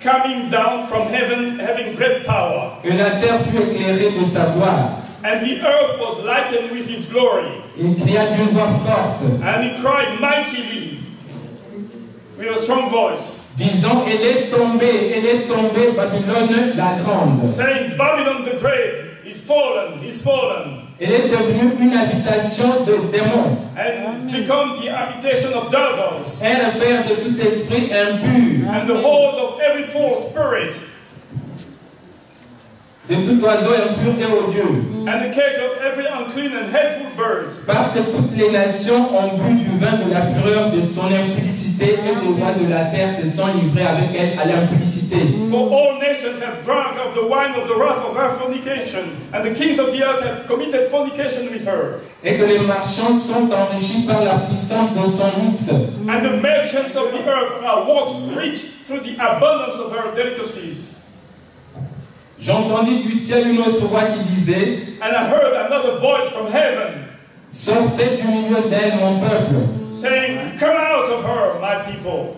coming down from heaven, having great power.
Que la terre fut éclairée de sa gloire.
And the earth was lightened with his glory.
Il cria d'une voix forte,
And he cried mightily with a strong voice,
disant, elle est tombée, Babylone la grande.
saying, Babylon the Great is fallen, is fallen,
Elle est devenue une habitation de démons,
and has become the habitation of devils,
un repère de tout esprit impur.
and the hold of every false spirit.
de tout oiseau impur et odieux.
and the cage of every unclean and hateful bird.
Parce que toutes les nations ont bu du vin de la fureur de son impudicité et les rois de la terre se sont livrés avec elle à l'impudicité.
For all nations have drunk of the wine of the wrath of her fornication, and the kings of the earth have committed fornication with her.
Et que les marchands sont enrichis par la puissance de son luxe.
And the merchants of the earth are walks rich through the abundance of her delicacies.
J'entendis du ciel une autre voix qui disait:
And I heard another voice from heaven
sortez du milieu d'elle, mon peuple,
saying, come out of her, my people,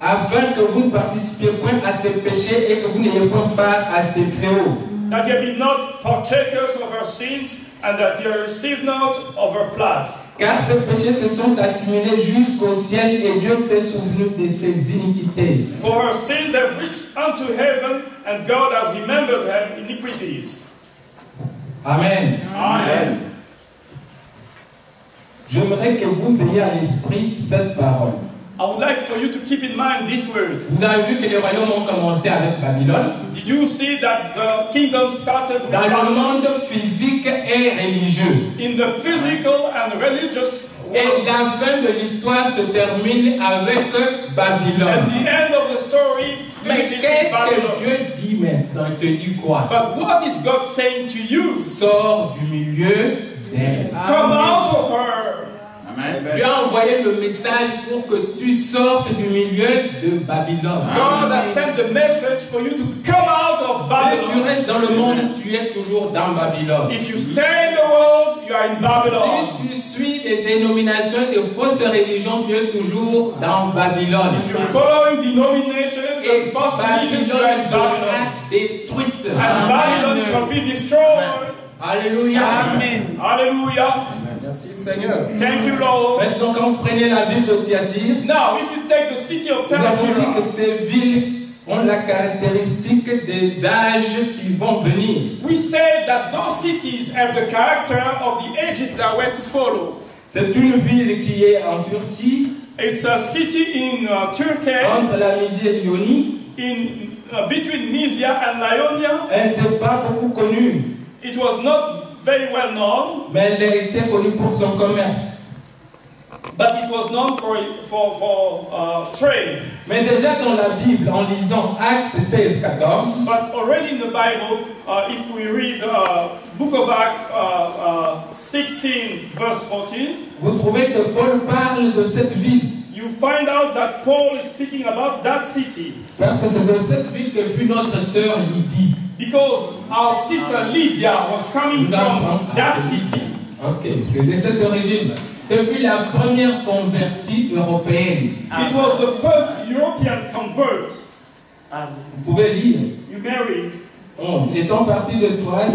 afin que vous ne participiez point à ses péchés et que vous n'ayez point part à ses fléaux.
that ye be not partakers of her sins, and that ye receive not of her plagues.
Car ces péchés se sont accumulés jusqu'au ciel et Dieu s'est souvenu de ses iniquités.
For her sins have reached unto heaven, and God has remembered her iniquities.
Amen.
Amen.
J'aimerais que vous ayez à l'esprit cette parole.
I would like for you to keep in mind this word.
Vous avez vu que les royaumes ont commencé avec Babylone.
Did you see that the kingdom started with
Dans le
Babylon?
monde physique et religieux.
In the physical and religious
Et
world.
la fin de l'histoire se termine avec Babylone.
And the end of the story
Mais
finishes with
qu'est-ce que
Babylon.
Dieu dit maintenant? Il te dit quoi?
But what is God saying to you?
Sors du milieu d'elle.
Come out of her.
Dieu a envoyé le message pour que tu sortes du milieu de Babylone.
God has sent the message for you to come out of
Si tu
Babylon.
restes dans le monde, tu es toujours dans Babylone.
If you stay in the world, you are in Babylon.
Si tu suis des dénominations, des fausses religions, tu es toujours dans Babylone.
If you're following denominations
Et
and false religions, you are
Babylone
in
sera
Babylon.
détruite.
And Babylon shall be destroyed.
Alléluia.
Amen.
Hallelujah.
Merci Seigneur.
Thank you, Lord.
Maintenant, quand vous prenez la ville de Thyatire,
Now, if you take the city of
nous avons dit que
Thyatira,
ces villes ont la caractéristique des âges qui vont venir.
we say that those cities have the character of the ages that were to follow.
C'est une ville qui est en Turquie,
It's a city in Turkey,
entre la Mysie et l'Ionie.
between Mysia and Ionia.
Elle n'était pas beaucoup connue,
It was not very well known,
mais elle était connue pour son commerce.
but it was known for trade.
Mais déjà dans la Bible, en lisant Actes 16, 14,
But already in the Bible, if we read Book of Acts 16, verse 14,
vous trouvez que Paul parle de cette ville.
you find out that Paul is speaking about that city.
Parce que c'est de cette ville que fut notre sœur Lydie.
Because our sister Lydia was coming from that city.
Ok, c'est de cette origine. Ce fut la première convertie européenne.
It was the first European convert.
Vous pouvez lire.
You married.
11. Étant partis de Troas,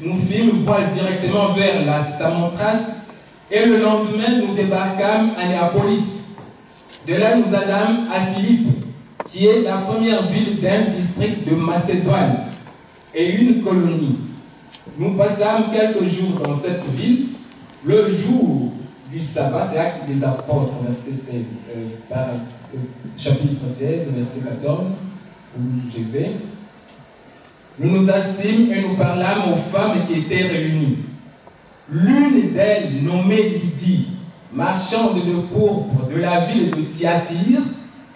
nous fîmes voile directement vers la Samothrace, et le lendemain nous débarquâmes à Néapolis. De là nous allâmes à Philippe, qui est la première ville d'un district de Macédoine et une colonie. Nous passâmes quelques jours dans cette ville. Le jour du sabbat, c'est Actes des Apôtres, chapitre 16, verset 14, où je vais. Nous nous assîmes et nous parlâmes aux femmes qui étaient réunies. L'une d'elles, nommée Lydie, marchande de pourpre de la ville de Thyatire,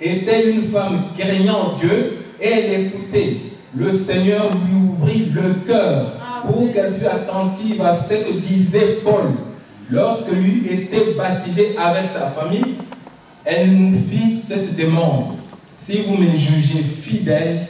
était une femme craignant Dieu et elle écoutait. Le Seigneur lui ouvrit le cœur pour qu'elle fût attentive à ce que disait Paul. Lorsque lui était baptisé avec sa famille, elle nous fit cette demande. Si vous me jugez fidèle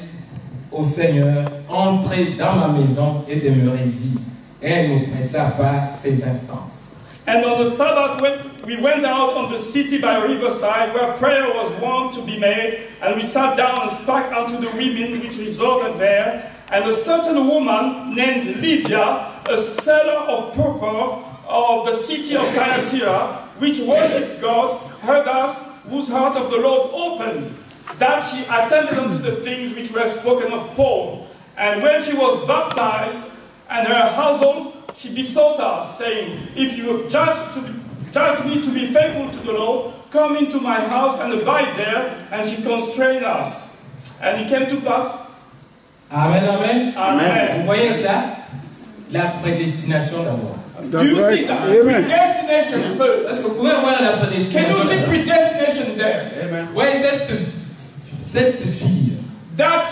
au Seigneur, entrez dans ma maison et demeurez-y. Et elle nous pressa par ses instances.
And on the Sabbath, we went out on the city by a riverside where prayer was wont to be made, and we sat down and spake unto the women which resorted there. And a certain woman named Lydia, a seller of purple of the city of Thyatira, which worshipped God, heard us, whose heart of the Lord opened, that she attended unto the things which were spoken of Paul. And when she was baptized, and her household, she besought us, saying, if you have judged me to be faithful to the Lord, come into my house and abide there. And she constrained us. And it came to pass,
Amen, amen.
Amen.
Vous voyez ça? La prédestination d'abord.
Do you see that?
Amen.
Predestination
Est-ce
first.
que vous pouvez voir la
Can you
prédestination
see
d'abord?
predestination there?
Vous voyez cette fille
That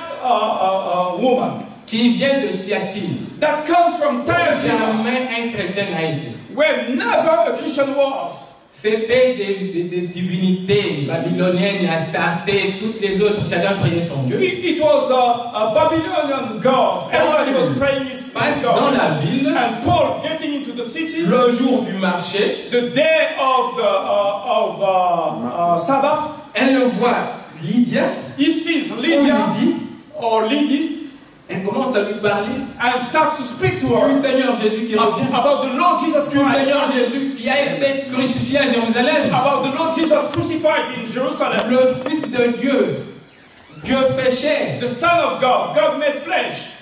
woman
qui vient de Thyatire.
that comes from Thyatira,
Jamais un chrétien n'a été.
where never a Christian was.
C'était des divinités babyloniennes, Astarté, toutes les autres. Chacun priait son Dieu.
It was a Babylonian gods. Everybody was praying his
Passe dans
God.
la ville
And Paul getting into the city,
le jour du marché.
the day of the Sabbath,
Elle le voit, Lydia.
he sees Lydia or Lydie
Elle commence à lui parler
and starts to speak to
du
her
Seigneur Jésus qui revient.
about the Lord Jesus
Du
Christ,
Seigneur Jésus qui a été crucifié à Jérusalem.
about the Lord Jesus crucified in Jerusalem,
Le Fils de Dieu. Dieu fait chair.
the Son of God, God made flesh.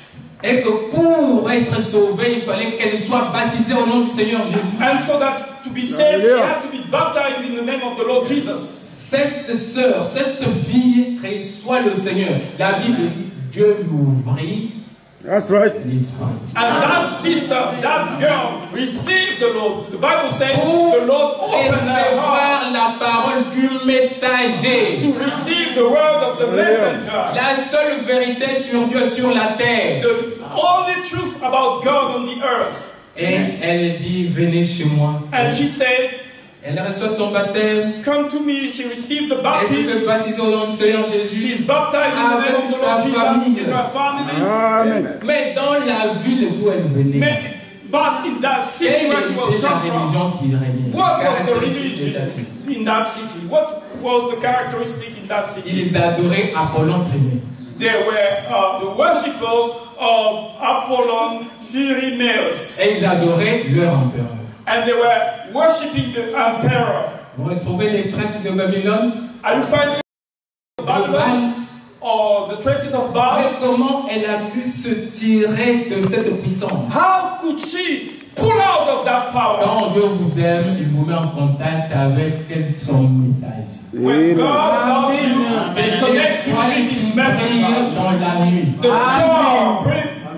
Et que pour être sauvée, il fallait qu'elle soit baptisée au nom du Seigneur Jésus.
And so that to be saved, she had to be baptized in the name of the Lord Jesus.
Cette sœur, cette fille reçoit le Seigneur. La Bible dit, Dieu lui ouvrit
That's right.
l'esprit.
And that sister, that girl, received the Lord. The Bible says
Pour
the Lord opened her heart
recevoir la parole du messager.
to receive the word of the messenger.
La seule vérité sur Dieu sur la terre.
The only truth about God on the earth.
Et elle dit, venez chez moi.
And she said,
Elle reçoit son baptême.
come to me. She received the
Elle se fait
baptism.
baptiser au nom du Seigneur Jésus.
She's baptized in the name of the Lord Jesus with her family.
Amen.
Mais dans la ville d'où elle venait,
But in that city
quelle
where she was
était la
come from,
religion qui régnait?
what was the
Caractéristique
religion
de cette ville.
in that city? What was the characteristic in that city?
Ils adoraient Apollon Trémé.
They were the worshippers of Apollon Phyrimeus.
Et ils adoraient leur empereur.
And they were worshipping the emperor.
Vous retrouvez les traces de Babylone?
Are you finding Babylon or the traces of Babylon?
Mais comment elle a pu se tirer de cette puissance?
How could she pull out of that power?
Quand Dieu vous aime, il vous met en contact avec son message.
When God loves you,
C'est
He connects you with His messenger.
dans la nuit.
The star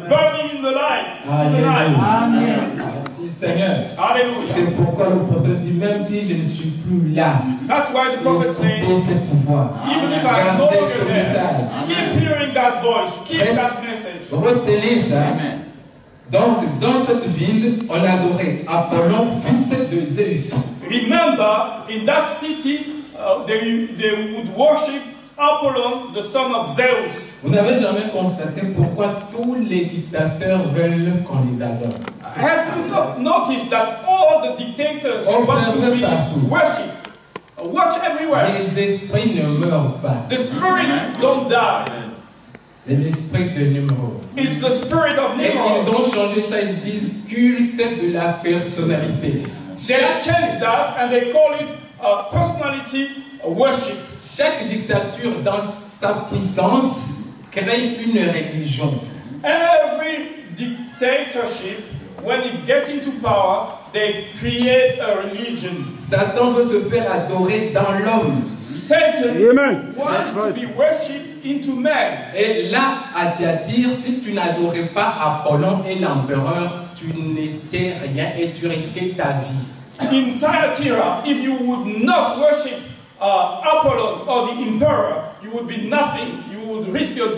burning in the light. In the night.
Merci Seigneur.
Hallelujah.
C'est pourquoi le prophète dit, même si je ne suis plus là,
That's why the prophet said,
écoutez cette voix.
even if I am no
Gardez
longer
ce
there,
message.
keep hearing that voice, keep that message.
Retenez ça. Donc, dans cette ville, on adorait Apollon, fils de Zeus.
Remember, in that city, they would worship Apollon, the son of Zeus.
Vous n'avez jamais constaté pourquoi tous les dictateurs veulent qu'on les adore?
Have you not noticed that all the dictators want to be worshipped? Watch everywhere.
Les esprits ne meurent pas.
The spirits don't die.
C'est l'esprit de Nimrod.
It's the spirit of
Et ils
Nimrod.
ont changé ça, ils disent culte de la personnalité.
They have changed that and they call it personality worship.
Chaque dictature, dans sa puissance, crée une religion.
Every dictatorship, when it gets into power, they create a religion.
Satan veut se faire adorer dans l'homme.
Satan
Amen.
wants to be worshipped into man.
Et là, à Thyatire, si tu n'adorais pas Apollon et l'empereur, tu n'étais rien et tu risquais ta vie.
In Thyatira, if you would not worship Apollon or the emperor, you would be nothing. You would risk your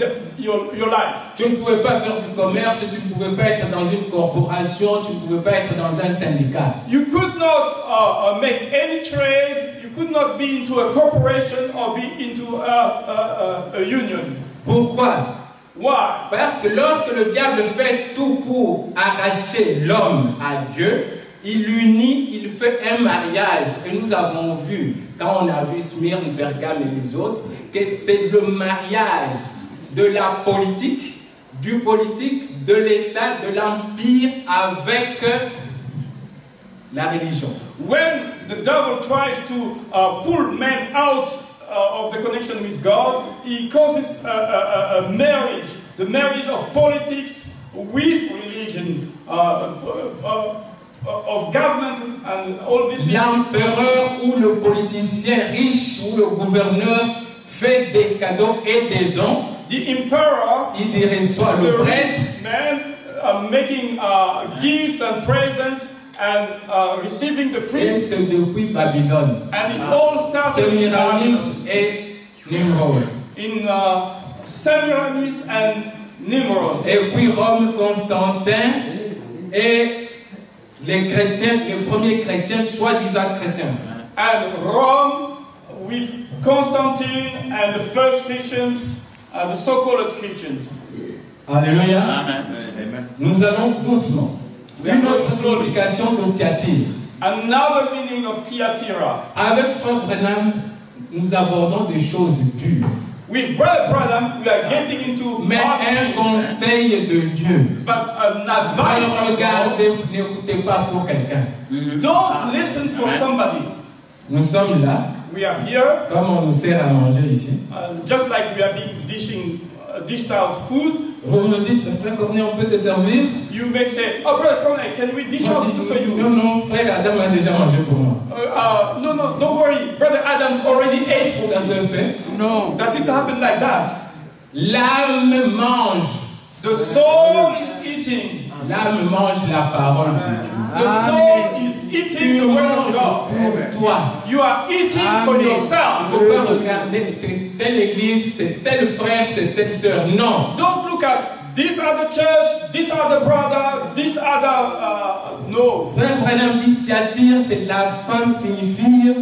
life.
Tu ne pouvais pas faire du commerce, tu ne pouvais pas être dans une corporation, tu ne pouvais pas être dans un syndicat.
You could not make any trade. You could not be into a corporation or be into a union.
Pourquoi?
Why?
Parce que lorsque le diable fait tout pour arracher l'homme à Dieu, il l'unit, il fait un mariage. Et nous avons vu, quand on a vu Smyrne, Pergame et les autres, que c'est le mariage de la politique, du politique, de l'État, de l'Empire avec la religion.
When the devil tries to pull men out of the connection with God, he causes a marriage, the marriage of politics with religion, of government and all these things.
L'empereur ou le politicien riche ou le gouverneur fait des cadeaux et des dons
the emperor,
il reçoit
the
le prêtre,
rich man, making gifts and presents and receiving the
et
priests.
c'est depuis Babylone.
And it all started in
Semiramis
Babylon,
et Nimrod.
in Semiramis and Nimrod.
Et puis Rome, Constantin et les chrétiens, les premiers chrétiens, soi-disant chrétiens.
And Rome with Constantine and the first Christians, the so-called Christians.
Alléluia.
Amen.
Nous allons doucement. Une autre signification de Thyatire.
Another meaning of Thyatira.
Avec Frère Branham, nous abordons des choses dures.
With Brother Branham, we are getting into
Mais
hard
un
things,
conseil de Dieu.
but an advice
Ne
from God.
regardez, n'écoutez pas pour quelqu'un.
Don't listen for somebody.
Nous sommes là,
We are here,
comme on nous sert à manger ici.
just like we are being dished out food.
Vous me dites, Frère Corneille, on peut te servir?
You may say, "Oh, Brother Conrad, can we dish out food for you?"
Non, non, Frère Adam a déjà mangé pour moi.
No, don't worry. Brother Adams already ate for
Ça
us.
se fait.
No.
Does it happen like that?
L'âme mange.
The soul is eating.
L'âme mange la parole de Dieu.
The soul is eating the word of God.
Pour toi.
You are eating for
Il ne
yourself.
faut pas regarder, c'est telle église, c'est tel frère, c'est telle sœur. Non.
Don't look at these are the church, these are the brother, these are the no.
Frère Branham dit Thyatire, c'est la femme, signifie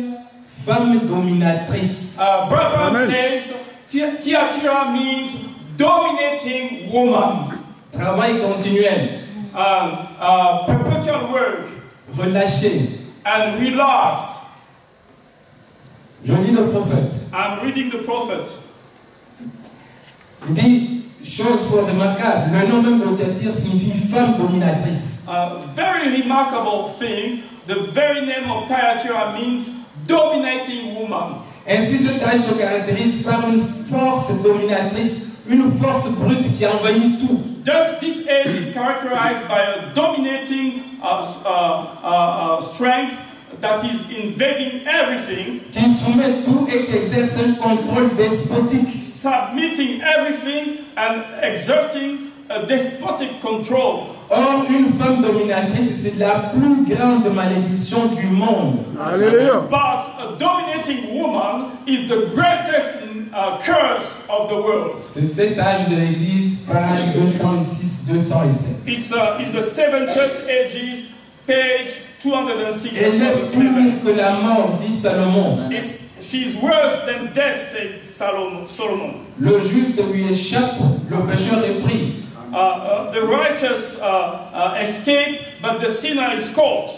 femme dominatrice.
Brother says Thyatira means dominating woman.
Travail continuel.
Perpetual work
Relâché.
and relax.
Je lis le prophète.
I'm reading the prophet.
Il dit, chose fort remarquable, le nom même de Thyatire signifie femme dominatrice.
Very remarkable thing. The very name of Thyatira means dominating woman.
Ainsi, ce âge se caractérise par une force dominatrice, une force brute qui envahit tout.
Thus, this age is characterized by a dominating strength that is invading everything,
Qui soumet tout et qui exerce un contrôle despotique.
submitting everything and exerting a despotic control.
Or, une femme dominatrice, c'est la plus grande malédiction du monde.
Alléluia.
But a dominating woman is the greatest curse of the world.
C'est cet âge de l'Église, page 206, 207.
It's in the 7 church ages, page 206
Elle
and
est
207.
pire que la mort, dit Salomon.
She's worse than death, says Solomon.
Le juste lui échappe, le pécheur est pris.
The righteous escape, but the sinner is caught.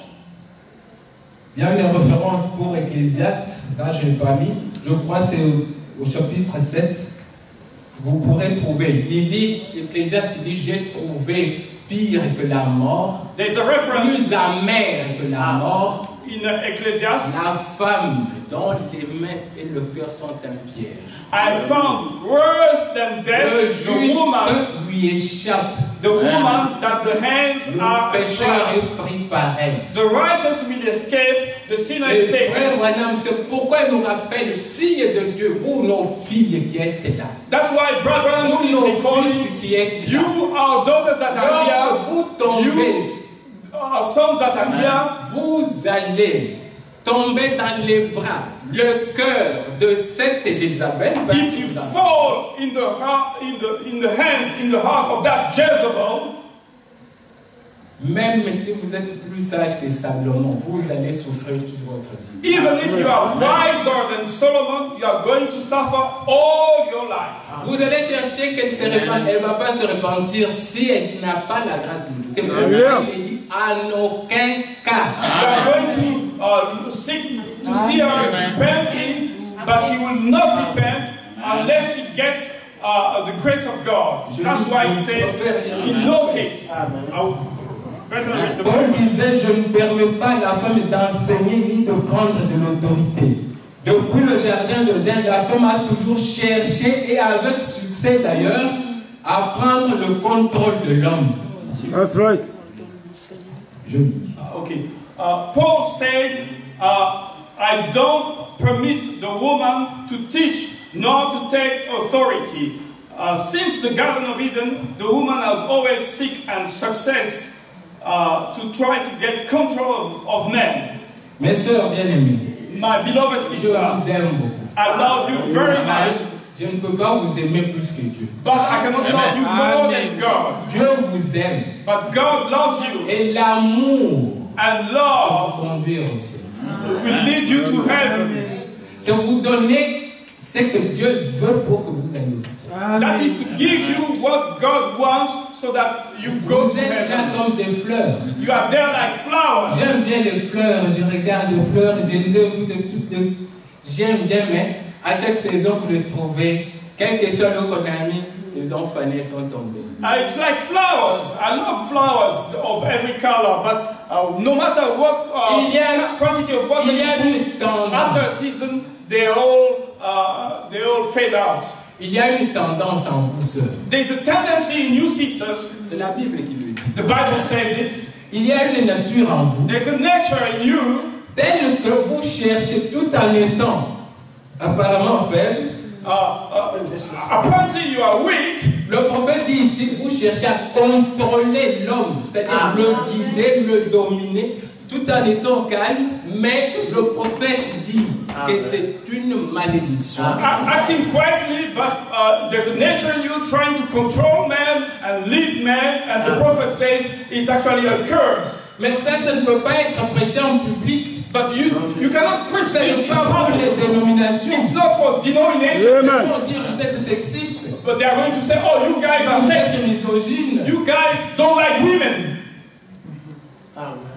Il y a une référence pour Ecclésiaste, là je n'ai pas mis, je crois que c'est au chapitre 7, vous pourrez trouver. Il dit, Ecclésiaste dit, j'ai trouvé pire que la mort,
There's a reference
plus amère que la mort,
in Ecclesiastes.
la femme dont les mains et le cœur sont un piège.
I found worse than
Le
death the woman,
juste lui échappe.
the woman that the hands
Le
are
pécheur
bound.
est pris par elle.
The righteous will escape, the sinner
Et
is
frère
taken.
Branham, c'est pourquoi il nous rappelle, filles de Dieu, vous nos filles qui êtes là.
That's why Brother Branham
Vous
is
nos
recalling
fils qui êtes là.
you, our daughters that are
Lorsque
here,
vous tombez,
you, our sons that are here,
vous allez tomber dans les bras, le cœur de cette Jézabel.
if you fall in the heart, in the hands, in the heart of that Jezebel,
Même si vous êtes plus sage que Salomon, vous allez souffrir toute votre vie.
even if you are wiser than Solomon, you are going to suffer all your life.
Vous allez chercher qu'elle se repente, elle ne va pas se repentir si elle n'a pas la grâce de Dieu. C'est pourquoi il est dit en aucun cas.
You are going to seek to see her repenting, but she will not repent unless she gets the grace of God. That's why he said, in no case. Better read the
Paul
Bible.
disait, je ne permets pas à la femme d'enseigner ni de prendre de l'autorité. Depuis le jardin d'Éden, la femme a toujours cherché, et avec succès d'ailleurs, à prendre le contrôle de l'homme.
That's right.
Je lis.
Okay. Paul said, I don't permit the woman to teach nor to take authority. since the Garden of Eden, the woman has always seek and success to try to get control of men.
Mes sœurs bien-aimées,
My beloved
je
sister,
vous aime beaucoup.
I love you very much,
Je ne peux pas vous aimer plus que Dieu.
but I cannot love you more than God.
Dieu vous aime.
But God loves you,
Et l'amour
and
va
love
vous conduire au ciel.
will lead you to heaven.
C'est vous donner ce que Dieu veut pour que vous alliez au ciel.
That is to give you what God wants so that you go
Vous
to
êtes là
heaven.
comme des fleurs.
You are there like flowers.
J'aime bien les fleurs, je regarde les fleurs, je disais au de toutes les... J'aime bien, mais à chaque saison, vous les trouvez, quel que soit l'eau qu'on a mis, ils ont fané, ils sont tombés.
It's like flowers. I love flowers of every color, but no matter what
Il y a-
quantity of water
il y a
you
une
put,
tendance.
after a season, they all fade out.
Il y a une tendance en vous, sœurs.
There's a tendency in you sisters.
C'est la Bible qui le dit.
The Bible says it.
Il y a une nature en vous,
There's a nature in you
telle que vous cherchez tout en étant apparemment faible.
apparently you are weak.
Le prophète dit ici, vous cherchez à contrôler l'homme, c'est-à-dire le guider, le dominer, tout en étant calme, mais le prophète dit que c'est une malédiction.
Acting quietly, but there's a nature in you trying to control man and lead man, and the prophet says it's actually a curse.
Mais ça ne peut pas être prêché en public.
But you cannot preach
Ce
this
n'est
in
pas pour
public.
les dénominations.
It's not for denomination.
Ils vont dire que vous êtes sexiste,
But they are going to say, oh, you guys are
vous êtes
sexist.
misogyne.
You guys don't like women.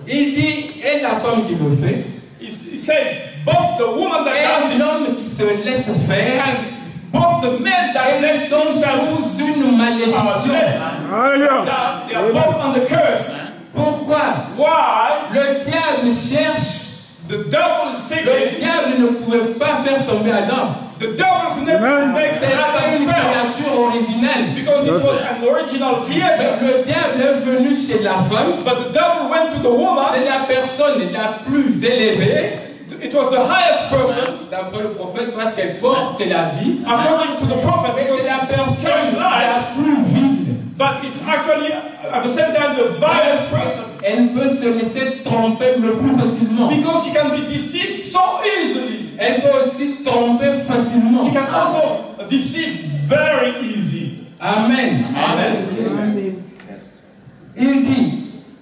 Il dit, et la femme qui le fait,
He says, both the woman that does
et
it
l'homme qui se laisse faire,
and both the men that
elles
let
sont
themselves
sous une malédiction.
that they are both on the curse.
Pourquoi?
Why?
Le diable cherche.
The devil is
Le
seeking.
diable ne pouvait pas faire tomber Adam.
The devil could never make
C'est pas une
Adam fail
créature originale.
because it was an original creature.
Le diable est venu chez la femme.
But the devil went to the woman.
C'est la personne la plus élevée,
It was the highest person,
d'après le prophète, parce qu'elle porte la vie.
according to the prophet,
Mais
because
c'est la
she carries
personne
life.
la plus vile.
But it's actually, at the same time, the vilest person.
Elle peut se laisser tromper le plus facilement.
Because she can be deceived so easily.
Elle peut aussi tromper facilement.
She can also deceive very easy.
Amen.
Amen.
Il dit,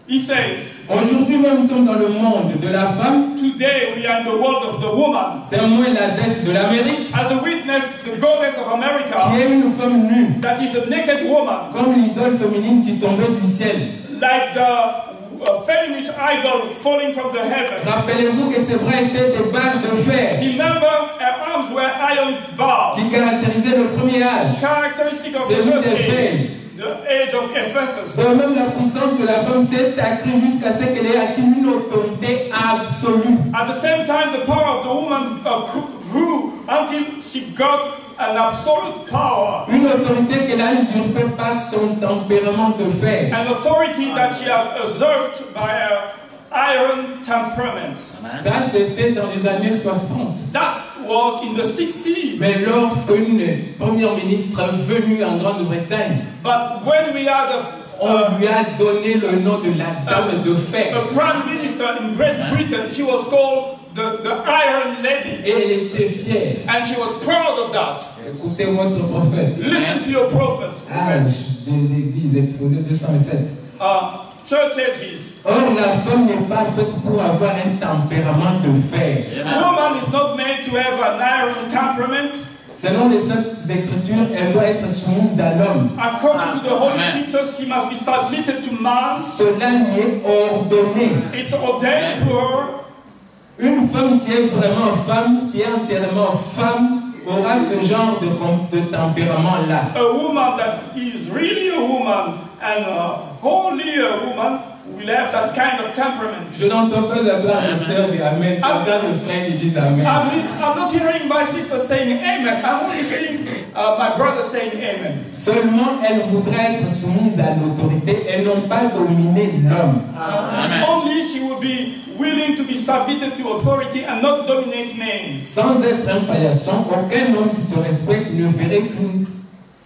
He says,
aujourd'hui même nous sommes dans le monde de la femme,
today we are in the world of the woman.
témoin la dette de l'Amérique,
As a witness, the goddess of
qui
America,
est une femme nue,
that is a naked woman,
comme l'idole féminine qui tombait du ciel.
like the feminist idol falling from the heaven.
Rappelez-vous que ses bras étaient des barres de fer
Remember, her arms were iron bars,
qui caractérisaient le premier âge.
characteristic of the
Celui
first
d'Éphèse.
age, the age of Ephesus.
De même, la puissance de la femme s'est accrue jusqu'à ce qu'elle ait acquis une autorité absolue.
At the same time, the power of the woman grew until she got an absolute power,
Une autorité qu'elle a usurpée par son tempérament de fer.
an authority that she has usurped by her iron temperament.
Ça, c'était dans les années 60.
That was in the 60s.
Mais lorsqu'une première ministre est venue en Grande-Bretagne,
But when we had
on lui a donné le nom de la dame de fer.
a prime minister in Great Britain, she was called the Iron Lady.
Et elle était fière.
And she was proud of that.
Écoutez votre prophète.
Listen to your prophets.
Âge de l'Église, exposé 207.
Church ages.
Or, la femme n'est pas faite pour avoir un tempérament de fer.
Woman is not made to have an iron temperament.
Selon les Saintes Écritures, elle doit être soumise à l'homme.
According to the Holy Scriptures, she must be submitted to man.
Cela lui est ordonné.
It's ordained to her.
Une femme qui est vraiment femme, qui est entièrement femme, aura ce genre de tempérament-là.
A woman that is really a woman and wholly a woman will have that kind of temperament.
Je n'entends pas la part des sœurs dire Amen. Certains de frères qui disent Amen.
I'm not hearing my sister saying amen. I'm only seeing my brother saying amen.
Seulement, elle voudrait être soumise à l'autorité et non pas dominer l'homme.
Only she will be willing to be submitted to authority and not dominate men.
Sans être un paillasson, aucun homme qui se respecte ne ferait qu'une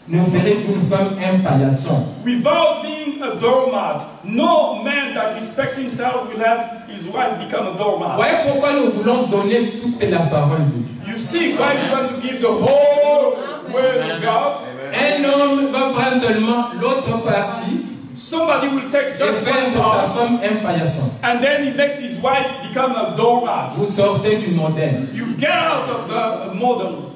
ne ferait qu'une femme un paillasson.
Without being a doormat, no man that respects himself will have his wife become a doormat.
Voyez pourquoi nous voulons donner toute la parole de Dieu.
You see why we want to give the whole word of God?
Un homme va prendre seulement l'autre partie
Somebody will take
et
just
faire
one
de sa
part,
femme un paillasson.
and then he makes his wife become a doormat.
Vous sortez du modèle.
You get out of the model.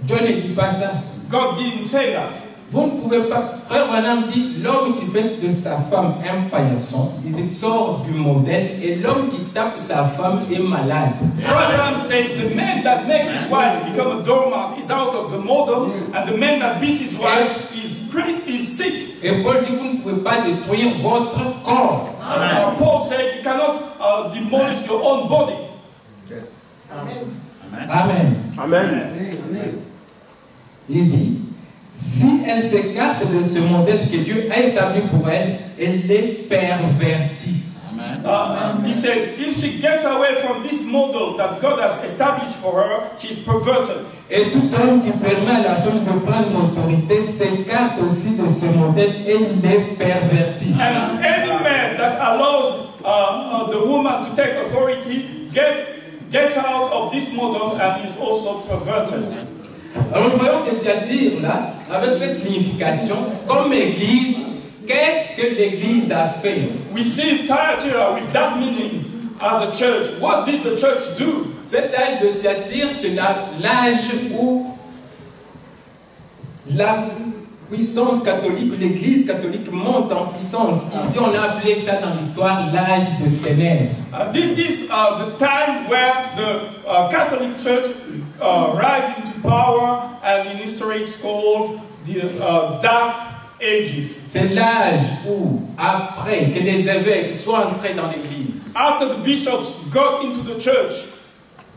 Dieu ne dit pas ça.
God didn't say that.
Vous ne pouvez pas, frère Branham dit, l'homme qui fait de sa femme un paillasson, il sort du modèle et l'homme qui tape sa femme est malade.
Abraham says the man that makes his wife become a doormat is out of the model, and the man that beats his wife is sick.
Et Paul dit, vous ne pouvez pas détruire votre corps.
Paul said you cannot demolish your own body.
Yes.
Amen.
Amen.
Il dit, si elle s'écarte de ce modèle que Dieu a établi pour elle, elle est pervertie.
He says if she gets away from this model that God has established for her, she's perverted.
Et tout homme qui permet à la femme de prendre l'autorité s'écarte aussi de ce modèle et il est perverti.
And any man that allows the woman to take authority gets out of this model and is also perverted.
Alors nous voyons que Thyatire, là, avec cette signification, comme église, qu'est-ce que l'église a fait?
We see Thyatira with that meaning as a church. What did the church do?
Cet âge de Thyatire, c'est l'âge où la puissance catholique, l'église catholique monte en puissance. Ici, on a appelé ça dans l'histoire l'âge de ténèbres.
This is the time where the Catholic Church rise into power, and in history it's called the Dark Ages.
C'est l'âge où, après que les évêques soient entrés dans l'église,
After the bishops got into the church,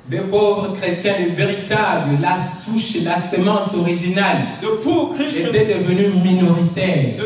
des pauvres chrétiens, les véritables, la souche, la sémence originale,
the poor
étaient
Christians,
devenus minoritaires.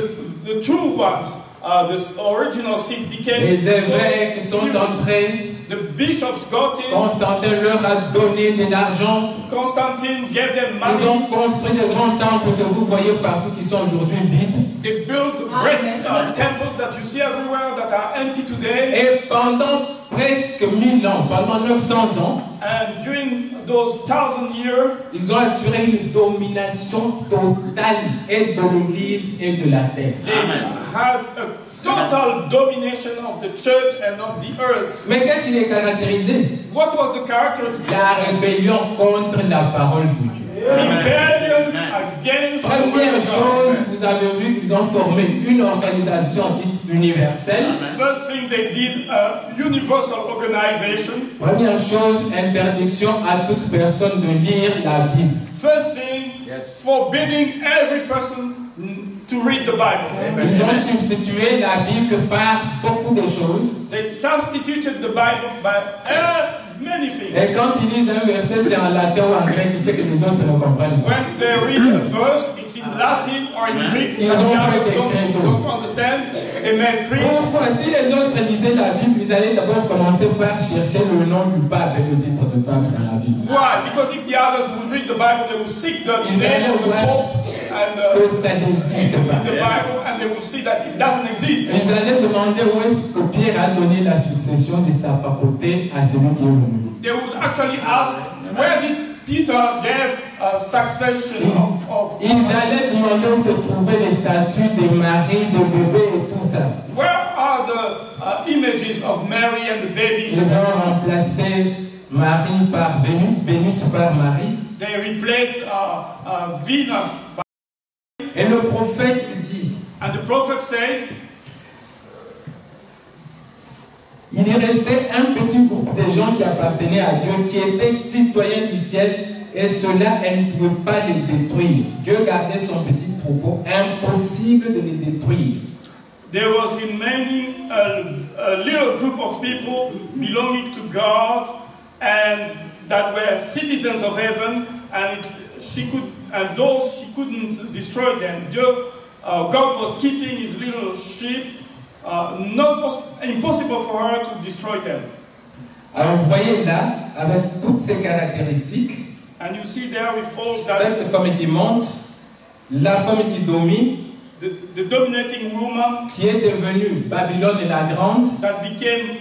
the true ones, the original seed became
Les
so
évêques sont
few.
entrés.
The bishops got in.
Constantin leur a donné de l'argent.
Constantine gave them
Ils
money.
ont construit des grands temples que vous voyez partout qui sont aujourd'hui vides.
They built great temples that you see everywhere that are empty today.
Et pendant presque 1000 ans, pendant 900 ans,
And during those 1,000 years,
ils ont assuré une domination totale et de l'Église et de la terre.
they had a total domination of the church and of the earth.
Mais qu'est-ce qui les caractérisait?
What was the characteristic?
La rébellion contre la parole de Dieu.
Rebellion against the word
Première
of
chose,
God.
vous avez vu qu'ils ont formé une organisation dite universelle.
First thing they did, a universal organization.
Première chose, interdiction à toute personne de lire la Bible.
First thing, forbidding every person to read the Bible.
Ils ont substitué la Bible par beaucoup de choses.
They substituted the Bible by many
Et
things.
quand ils lisent un verset, c'est en latin ou en grec, c'est que les autres ne comprennent pas.
When they read a verse, it's in Latin or in Greek, and the others don't understand. They make creeds.
Pourquoi? Si les autres lisaient la Bible, ils allaient d'abord commencer par chercher le nom du pape et le titre de pape dans la Bible.
Why? Because if the others would read the Bible, they would seek the name of the Pope and
Que ça n'existe pas.
the Bible, and they will see that it doesn't exist.
Ils allaient demander où est-ce que Pierre a donné la succession de sa papauté à celui qui est venu.
They would actually ask, where did Peter give a succession of
Ils allaient demander où se trouvaient les statues des maris, des bébés et tout ça.
where are the images of Mary and the babies?
Ils ont remplacé Marie par Vénus, Vénus par Marie.
They replaced Venus.
Et le prophète dit,
And the prophet says,
il est resté un petit groupe de gens qui appartenaient à Dieu, qui étaient citoyens du ciel, et cela, elle ne pouvait pas les détruire. Dieu gardait son petit troupeau, impossible de les détruire.
there was remaining a little group of people belonging to God and that were citizens of heaven, and she couldn't destroy them. God was keeping his little sheep. Impossible for her to destroy them.
Alors vous voyez là, avec toutes ces caractéristiques,
And you see there with all that,
cette femme qui monte, la femme qui domine,
the dominating woman
qui est devenue Babylone la grande.
that became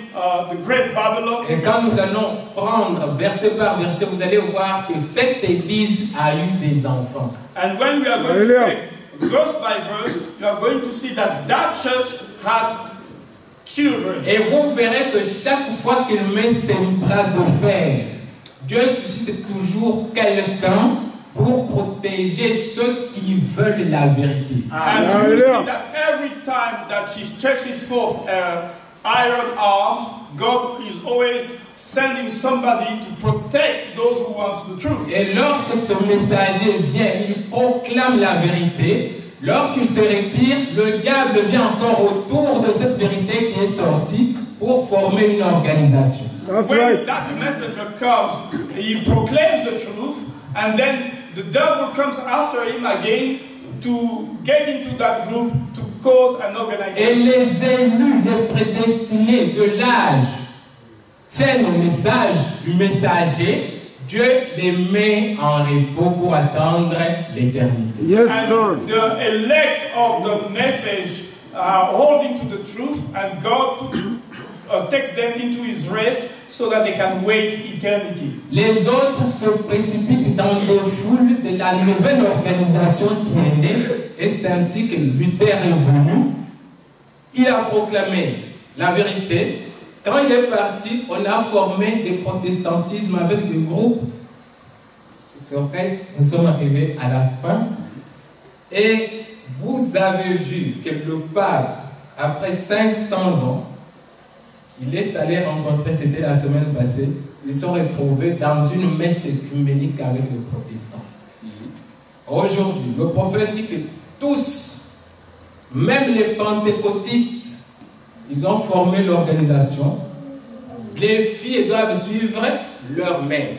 the great Babylon.
Et quand nous allons prendre verset par verset, vous allez voir que cette église a eu des enfants.
And when we are going to take verse by verse, you are going to see that that church had children.
Et vous verrez que chaque fois qu'il met ses bras de fer, Dieu suscite toujours quelqu'un pour protéger ceux qui veulent la vérité.
And you see that every time that she stretches forth iron arms, God is always sending somebody to protect those who want the truth.
Et lorsque ce messager vient, il proclame la vérité. Lorsqu'il se retire, le diable vient encore autour de cette vérité qui est sortie pour former une organisation.
When that messenger comes, he proclaims the truth, and then the devil comes after him again to get into that group to cause an
Et
organization.
les élus, les prédestinés de l'âge tiennent au message du messager. Dieu les met en repos pour attendre l'éternité.
Yes,
And
sir.
the elect of the message are holding to the truth, and God takes them into his rest so that they can wait eternity.
Les autres se précipitent dans les foules de la nouvelle organisation qui est née. Et c'est ainsi que Luther est venu. Il a proclamé la vérité. Quand il est parti, on a formé des protestantismes avec des groupes. C'est vrai, nous sommes arrivés à la fin. Et vous avez vu que le pape, après 500 ans, il est allé rencontrer, c'était la semaine passée, ils sont retrouvés dans une messe œcuménique avec les protestants. Aujourd'hui, le prophète dit que tous, même les pentecôtistes, ils ont formé l'organisation. Les filles doivent suivre leur mère.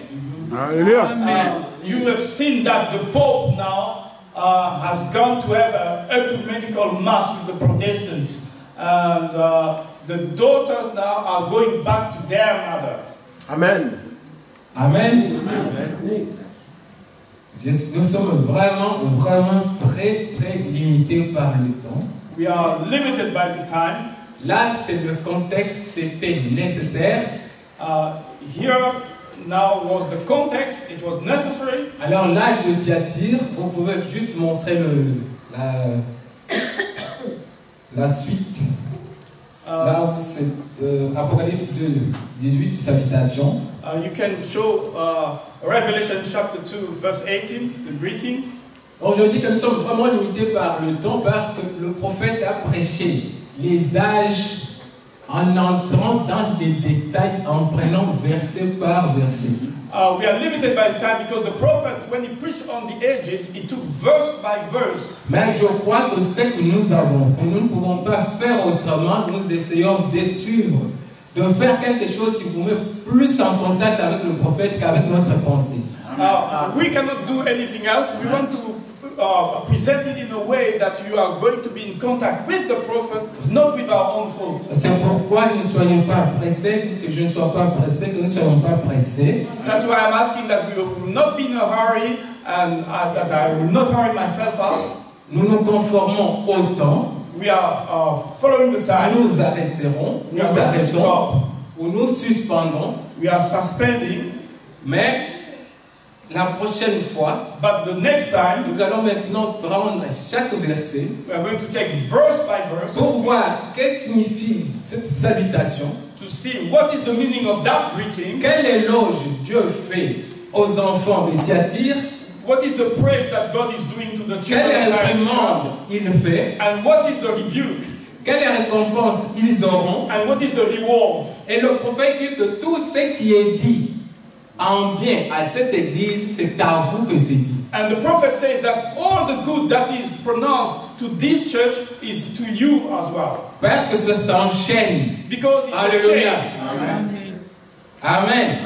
Hallelujah.
You have seen that the Pope now has gone to have an ecumenical mass with the Protestants. And the daughters now are going back to their mother.
Amen.
Amen. Nous sommes vraiment très limités par le temps.
We are limited by the time.
Là, c'est le contexte, c'était nécessaire.
Here now was the context, it was necessary.
Alors, l'âge de Thyatire, vous pouvez juste montrer la suite. Là où c'est Apocalypse 2, 18, salutation.
You can show Revelation chapter 2, verse 18, the greeting.
Aujourd'hui, nous sommes vraiment limités par le temps parce que le prophète a prêché les âges en entrant dans les détails, en prenant verset par verset.
We are limited by time because the prophet, when he preached on the ages, he took verse by verse.
Mais je crois que ce que nous avons fait, nous ne pouvons pas faire autrement. Nous essayons de suivre, de faire quelque chose qui vous met plus en contact avec le prophète qu'avec notre pensée.
We cannot do anything else. We want to present it in a way that you are going to be in contact with the prophet, not with our own thoughts.
C'est pourquoi ne soyez pas pressés, que je ne sois pas pressé, que nous ne soyons pas pressés.
That's why I'm asking that we will not be in a hurry and that I will not hurry myself up.
Nous nous conformons au temps.
We are following the time.
Nous arrêterons,
We are
nous
going to
arrêtons,
stop.
ou nous suspendons.
We are suspending.
Mais la prochaine fois,
But the next time,
nous allons maintenant prendre chaque verset
we are going to take verse by verse
pour voir que signifie cette salutation.
to see what is the meaning of that greeting.
Quel éloge Dieu fait aux enfants de Thyatire?
What is the praise that God is doing to the children
Quelle
of
réprimande
Israel?
il fait?
And what is the rebuke?
Quelle récompense ils auront?
And what is the reward?
Et le prophète dit que tout ce qui est dit en bien à cette église, c'est à vous que c'est dit.
And the prophet says that all the good that is pronounced to this church is to you as well.
Parce que ça s'enchaîne.
Because it's
Alléluia.
a chain.
Amen.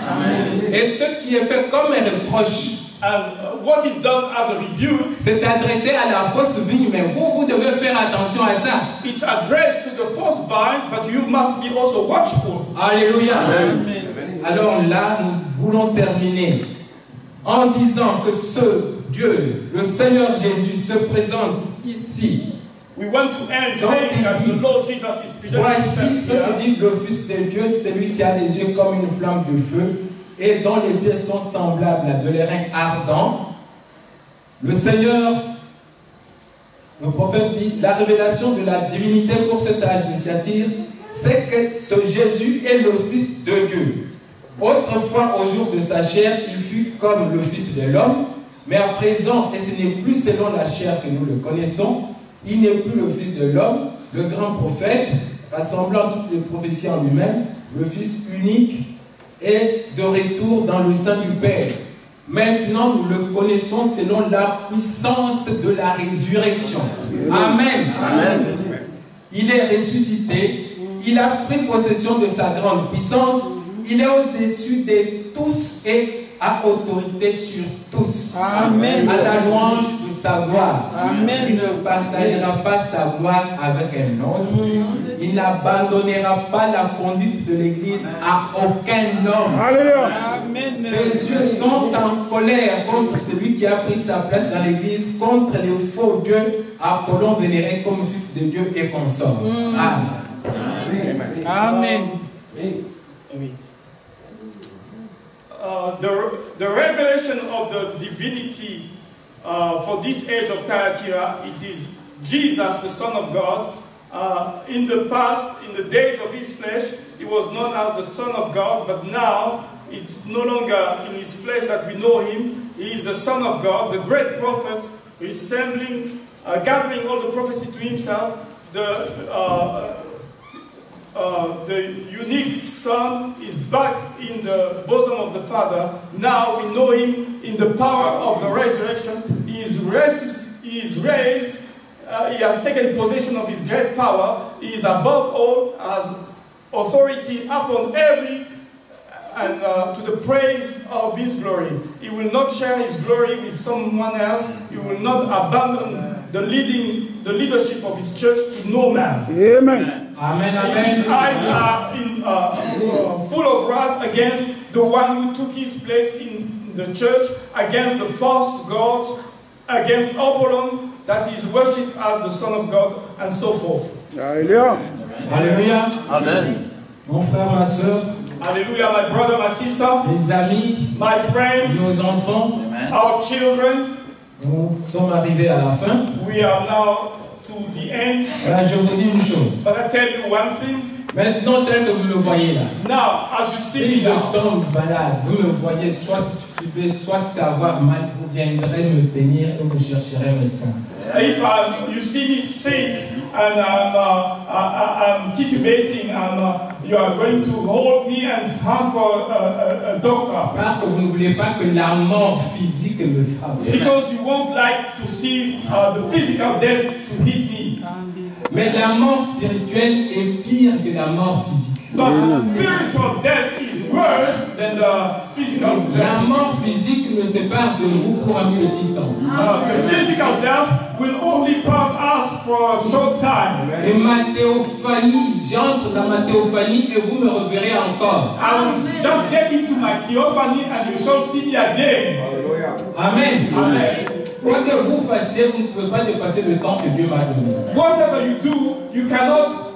Et ce qui est fait comme un reproche,
And what is done as a rebuke,
c'est adressé à la fausse vigne, mais vous devez faire attention à ça.
it's addressed to the false vine, but you must be also watchful.
Alléluia. Alors là, nous voulons terminer en disant que ce Dieu, le Seigneur Jésus, se présente ici,
we want to end
Don't
saying that
think
the Lord Jesus is presenting
voici
himself
ce que
here.
dit le Fils de Dieu, celui qui a les yeux comme une flamme de feu et dont les pieds sont semblables à de l'airain ardent. Le Seigneur, le prophète dit, la révélation de la divinité pour cet âge de Thyatire, c'est que ce Jésus est le Fils de Dieu. Autrefois, au jour de sa chair, il fut comme le Fils de l'homme, mais à présent, et ce n'est plus selon la chair que nous le connaissons, il n'est plus le Fils de l'homme, le grand prophète, rassemblant toutes les prophéties en lui-même, le Fils unique, est de retour dans le sein du Père. Maintenant, nous le connaissons selon la puissance de la résurrection. Amen.
Amen.
Il est ressuscité, il a pris possession de sa grande puissance, il est au-dessus de tous et a autorité sur tous.
Amen.
À la louange de sa gloire.
Amen.
Il ne partagera pas sa gloire avec un autre. Il n'abandonnera pas la conduite de l'Église à aucun homme.
Alléluia.
Amen.
Ses yeux sont en colère contre celui qui a pris sa place dans l'Église, contre les faux dieux, Apollon vénéré comme fils de Dieu et consort. Amen.
Amen.
The revelation of the divinity for this age of Thyatira, it is Jesus, the Son of God. In the past, in the days of his flesh, he was known as the Son of God, but now it's no longer in his flesh that we know him. He is the Son of God, the great prophet, who is gathering all the prophecy to himself. The unique Son is back in the bosom of the Father. Now we know him in the power of the resurrection. He is raised. He has taken possession of his great power. He is above all, has authority upon every, and to the praise of his glory. He will not share his glory with someone else. He will not abandon the leadership of his church to no man.
Amen.
Amen.
His eyes
Amen.
are full of wrath against the one who took his place in the church, against the false gods, against Apollon, that is worshipped as the Son of God, and so forth.
Alléluia.
Alléluia.
Amen.
Mon frère, ma soeur,
Hallelujah, my brother, my sister,
mes amis,
my friends,
nos enfants,
our children,
nous sommes arrivés à la fin.
we are now to the end.
Voilà, je vous dis une chose.
But I tell you one thing.
Maintenant, tel que vous le voyez là,
Now, as you see
si
me
je
now,
tombe malade, vous me voyez soit titubé, soit avoir mal, vous viendrez me tenir et vous chercherez un médecin.
if you see me sick and I'm titubating, you are going to hold me and hunt for a doctor.
Parce que vous ne voulez pas que la mort physique me frappe.
Because you won't like to see the physical death to hit me.
Mais la mort spirituelle est pire que la mort physique.
But spiritual death is worse than the physical
La
death.
mort physique me sépare de vous pour un petit temps.
The physical death will only part us for a short time.
Et ma théophanie, j'entre dans ma théophanie et vous me reverrez encore.
I will just get into my theophany and you shall see me again.
Amen.
Amen.
Quoi que vous fassiez, vous ne pouvez pas dépasser le temps que Dieu m'a donné.
Whatever you do, you cannot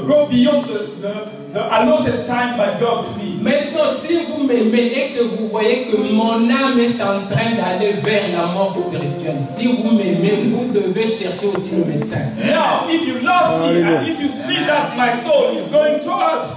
go beyond the allotted time by God to me.
Maintenant, si vous m'aimez et que vous voyez que mon âme est en train d'aller vers la mort spirituelle, si vous m'aimez, vous devez chercher aussi le médecin.
Now, if you love me and if you see that my soul is going towards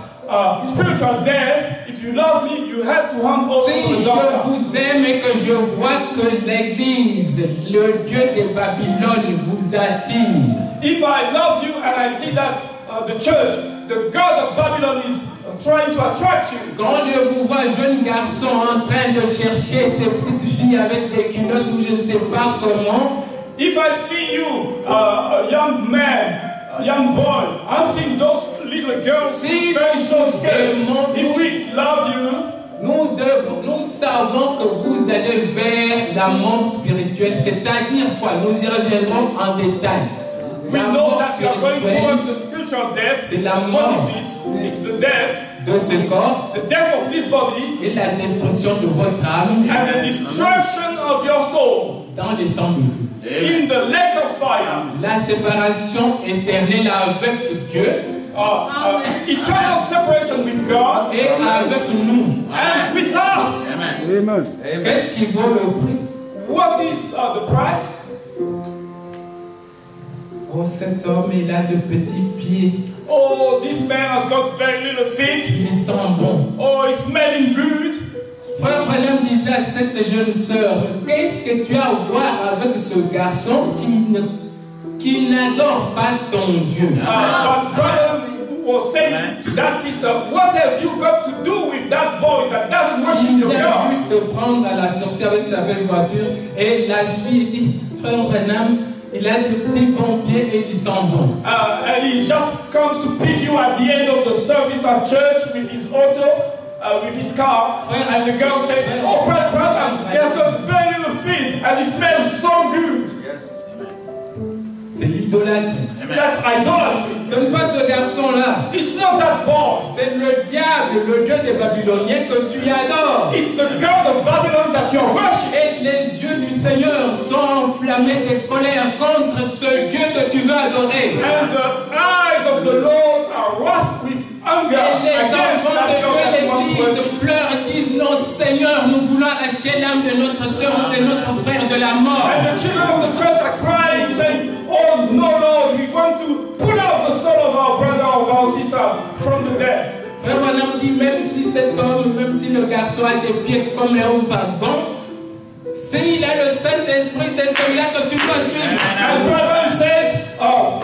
spiritual death, if you love me, you have to hunt also
Si
for the
je
doctor.
vous aime et que je vois que l'Église, le Dieu de Babylone vous attire,
If I love you and I see that the church, the God of Babylon is trying to attract you,
quand je vous vois jeune garçon en train de chercher ces petites filles avec des culottes ou je ne sais pas comment,
if I see you, a young man, a young boy, hunting those little girls with very short skirts, if we love you,
nous savons que vous allez vers la mort spirituelle, c'est-à-dire quoi? Nous y reviendrons en détail.
we
La
know
mort
that that you are going towards the spiritual death.
C'est la
What
mort
is it? It's the death.
de ce corps
The death of this body
et la destruction de votre âme
and the destruction of your soul
dans les temps de feu.
in the lake of fire.
La séparation éternelle avec Dieu
Eternal separation with God
et avec nous.
and with us.
Amen.
Qu'est-ce qui vaut le prix?
What is the price?
Oh, cet homme, il a de petits pieds.
Oh, this man has got very little feet.
Il sent bon.
Oh, it's smelling good.
Frère Branham disait à cette jeune sœur, qu'est-ce que tu as à voir avec ce garçon qui n'adore pas ton Dieu?
But brother was saying to that sister, what have you got to do with that boy that doesn't worship
Il
your
vient
God?
juste prendre à la sortie avec sa belle voiture et la fille dit, frère Branham, il a de petits bons pieds et il sent bon.
And he just comes to pick you at the end of the service at church with his auto, with his car. And the girl says, oh, brother, he has got very little feet and he smells so good.
C'est l'idolâtrie.
That's idolatry.
Ce n'est pas ce garçon-là.
It's not that boy.
C'est le diable, le Dieu des Babyloniens que tu adores.
It's the God of Babylon that you're worshiping.
Et les yeux du Seigneur sont enflammés de colère contre ce Dieu que tu veux adorer.
And the eyes of the Lord are wrath with anger
Et les
against
enfants
that
de
God that
Dieu,
you want to
l'église,
worship.
pleurent, disent non Seigneur, nous voulons arracher l'âme de notre soeur ou de notre frère de la mort.
And the children of the church are crying, saying, oh no, Lord, we want to pull out the soul of our brother or our sister from the death.
Frère Branham dit, même si cet homme, même si le garçon a des pieds comme un wagon, s'il a le Saint-Esprit, c'est celui-là que tu dois suivre.
And brother says,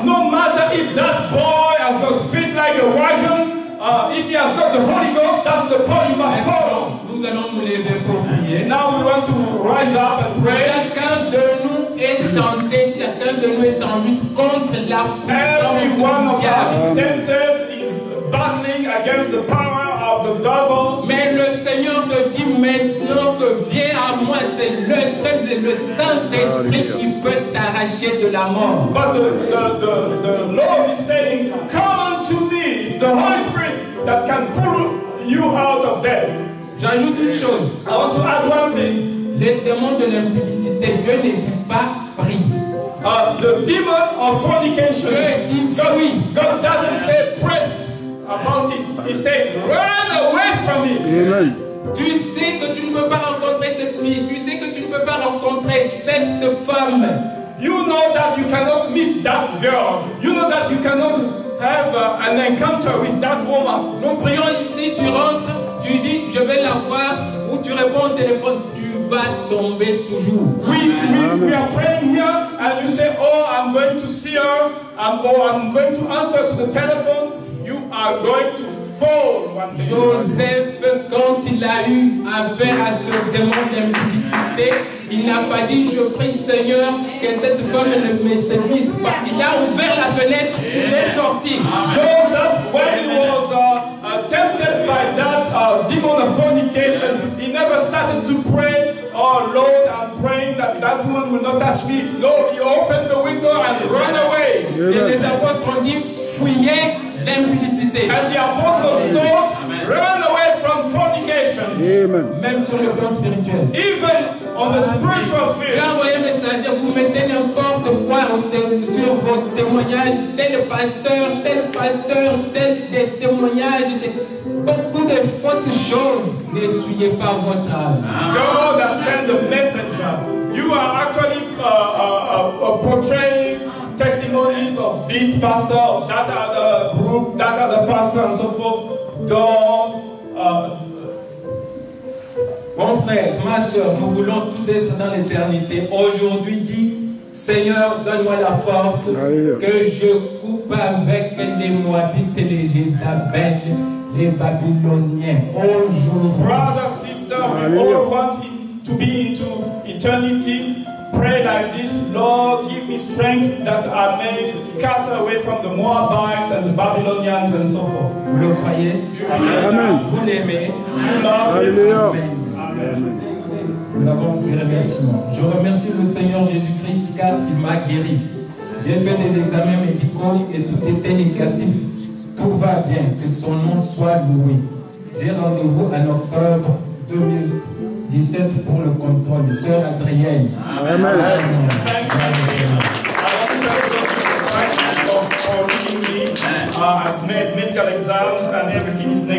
no matter if that boy has got feet like a wagon, if he has got the Holy Ghost, that's the point he must follow.
Nous allons nous lever pour prier.
Now we want to rise up and pray.
Chacun de nous est tenté, chacun de nous est en lutte contre la
Every one
puissance
of
du
us is
diable.
tempted, is battling against the power of the devil.
Mais le Seigneur te dit maintenant que viens à moi, c'est le seul, le Saint-Esprit qui peut t'arracher de la mort.
But the Lord is saying, come unto me. It's the Holy Spirit that can pull you out of death.
J'ajoute une chose.
I want to add one thing.
Les démons de l'impudicité, Dieu ne dit pas prie.
The demon of fornication,
Dieu dit oui.
God doesn't say pray about it. He said run away from it.
Amen.
Tu sais que tu ne peux pas rencontrer cette fille, tu sais que tu ne peux pas rencontrer cette femme.
You know that you cannot meet that girl. You know that you cannot have an encounter with that woman.
Nous prions ici, tu rentres, tu dis je vais la voir, ou tu réponds au téléphone, tu vas tomber toujours.
We are praying here and you say, oh, I'm going to see her, or I'm going to answer to the telephone. You are going to fall one day.
Joseph, quand il a eu affaire à ce démon d'impudicité, il n'a pas dit je prie Seigneur que cette femme ne me séduise pas. Il a ouvert la fenêtre, il est sorti.
Joseph, when he was tempted by that demon of fornication, he never started to pray, oh Lord, I'm praying that that woman will not touch me. No, he opened the window and ran away.
Et les apôtres ont dit fuyez l'impudicité.
And the apostles told, run away from fornication.
Amen.
Même sur le plan spirituel.
Even on the spiritual
J'ai
field.
envoyé un message, vous mettez n'importe quoi sur vos témoignages, tel pasteur, tel des témoignages, beaucoup de fausses choses. N'essuyez pas votre âme.
God has sent a messenger. You are actually portraying testimonies of this pastor, of that other group, that other pastor, and so forth. Don't.
Mon frère, ma soeur, nous voulons tous être dans l'éternité. Aujourd'hui, dis, Seigneur, donne-moi la force que je coupe avec les Moabites, les Jézabel, les Babyloniens. Aujourd'hui,
Brother, sister, we all want to be into eternity. Pray like this, Lord, give me strength that I may cut away from the Moabites and the Babylonians and so forth.
vous le croyez?
Amen.
Vous l'aimez?
You love him.
Alléluia.
Nous avons des remerciements. Je remercie le Seigneur Jésus-Christ car il m'a guéri. J'ai fait des examens médicaux et tout était négatif. Tout va bien, que son nom soit loué. J'ai rendez-vous en octobre 2017 pour le contrôle. Sœur Adrienne.
Amen.
I've made medical exams and everything is negative.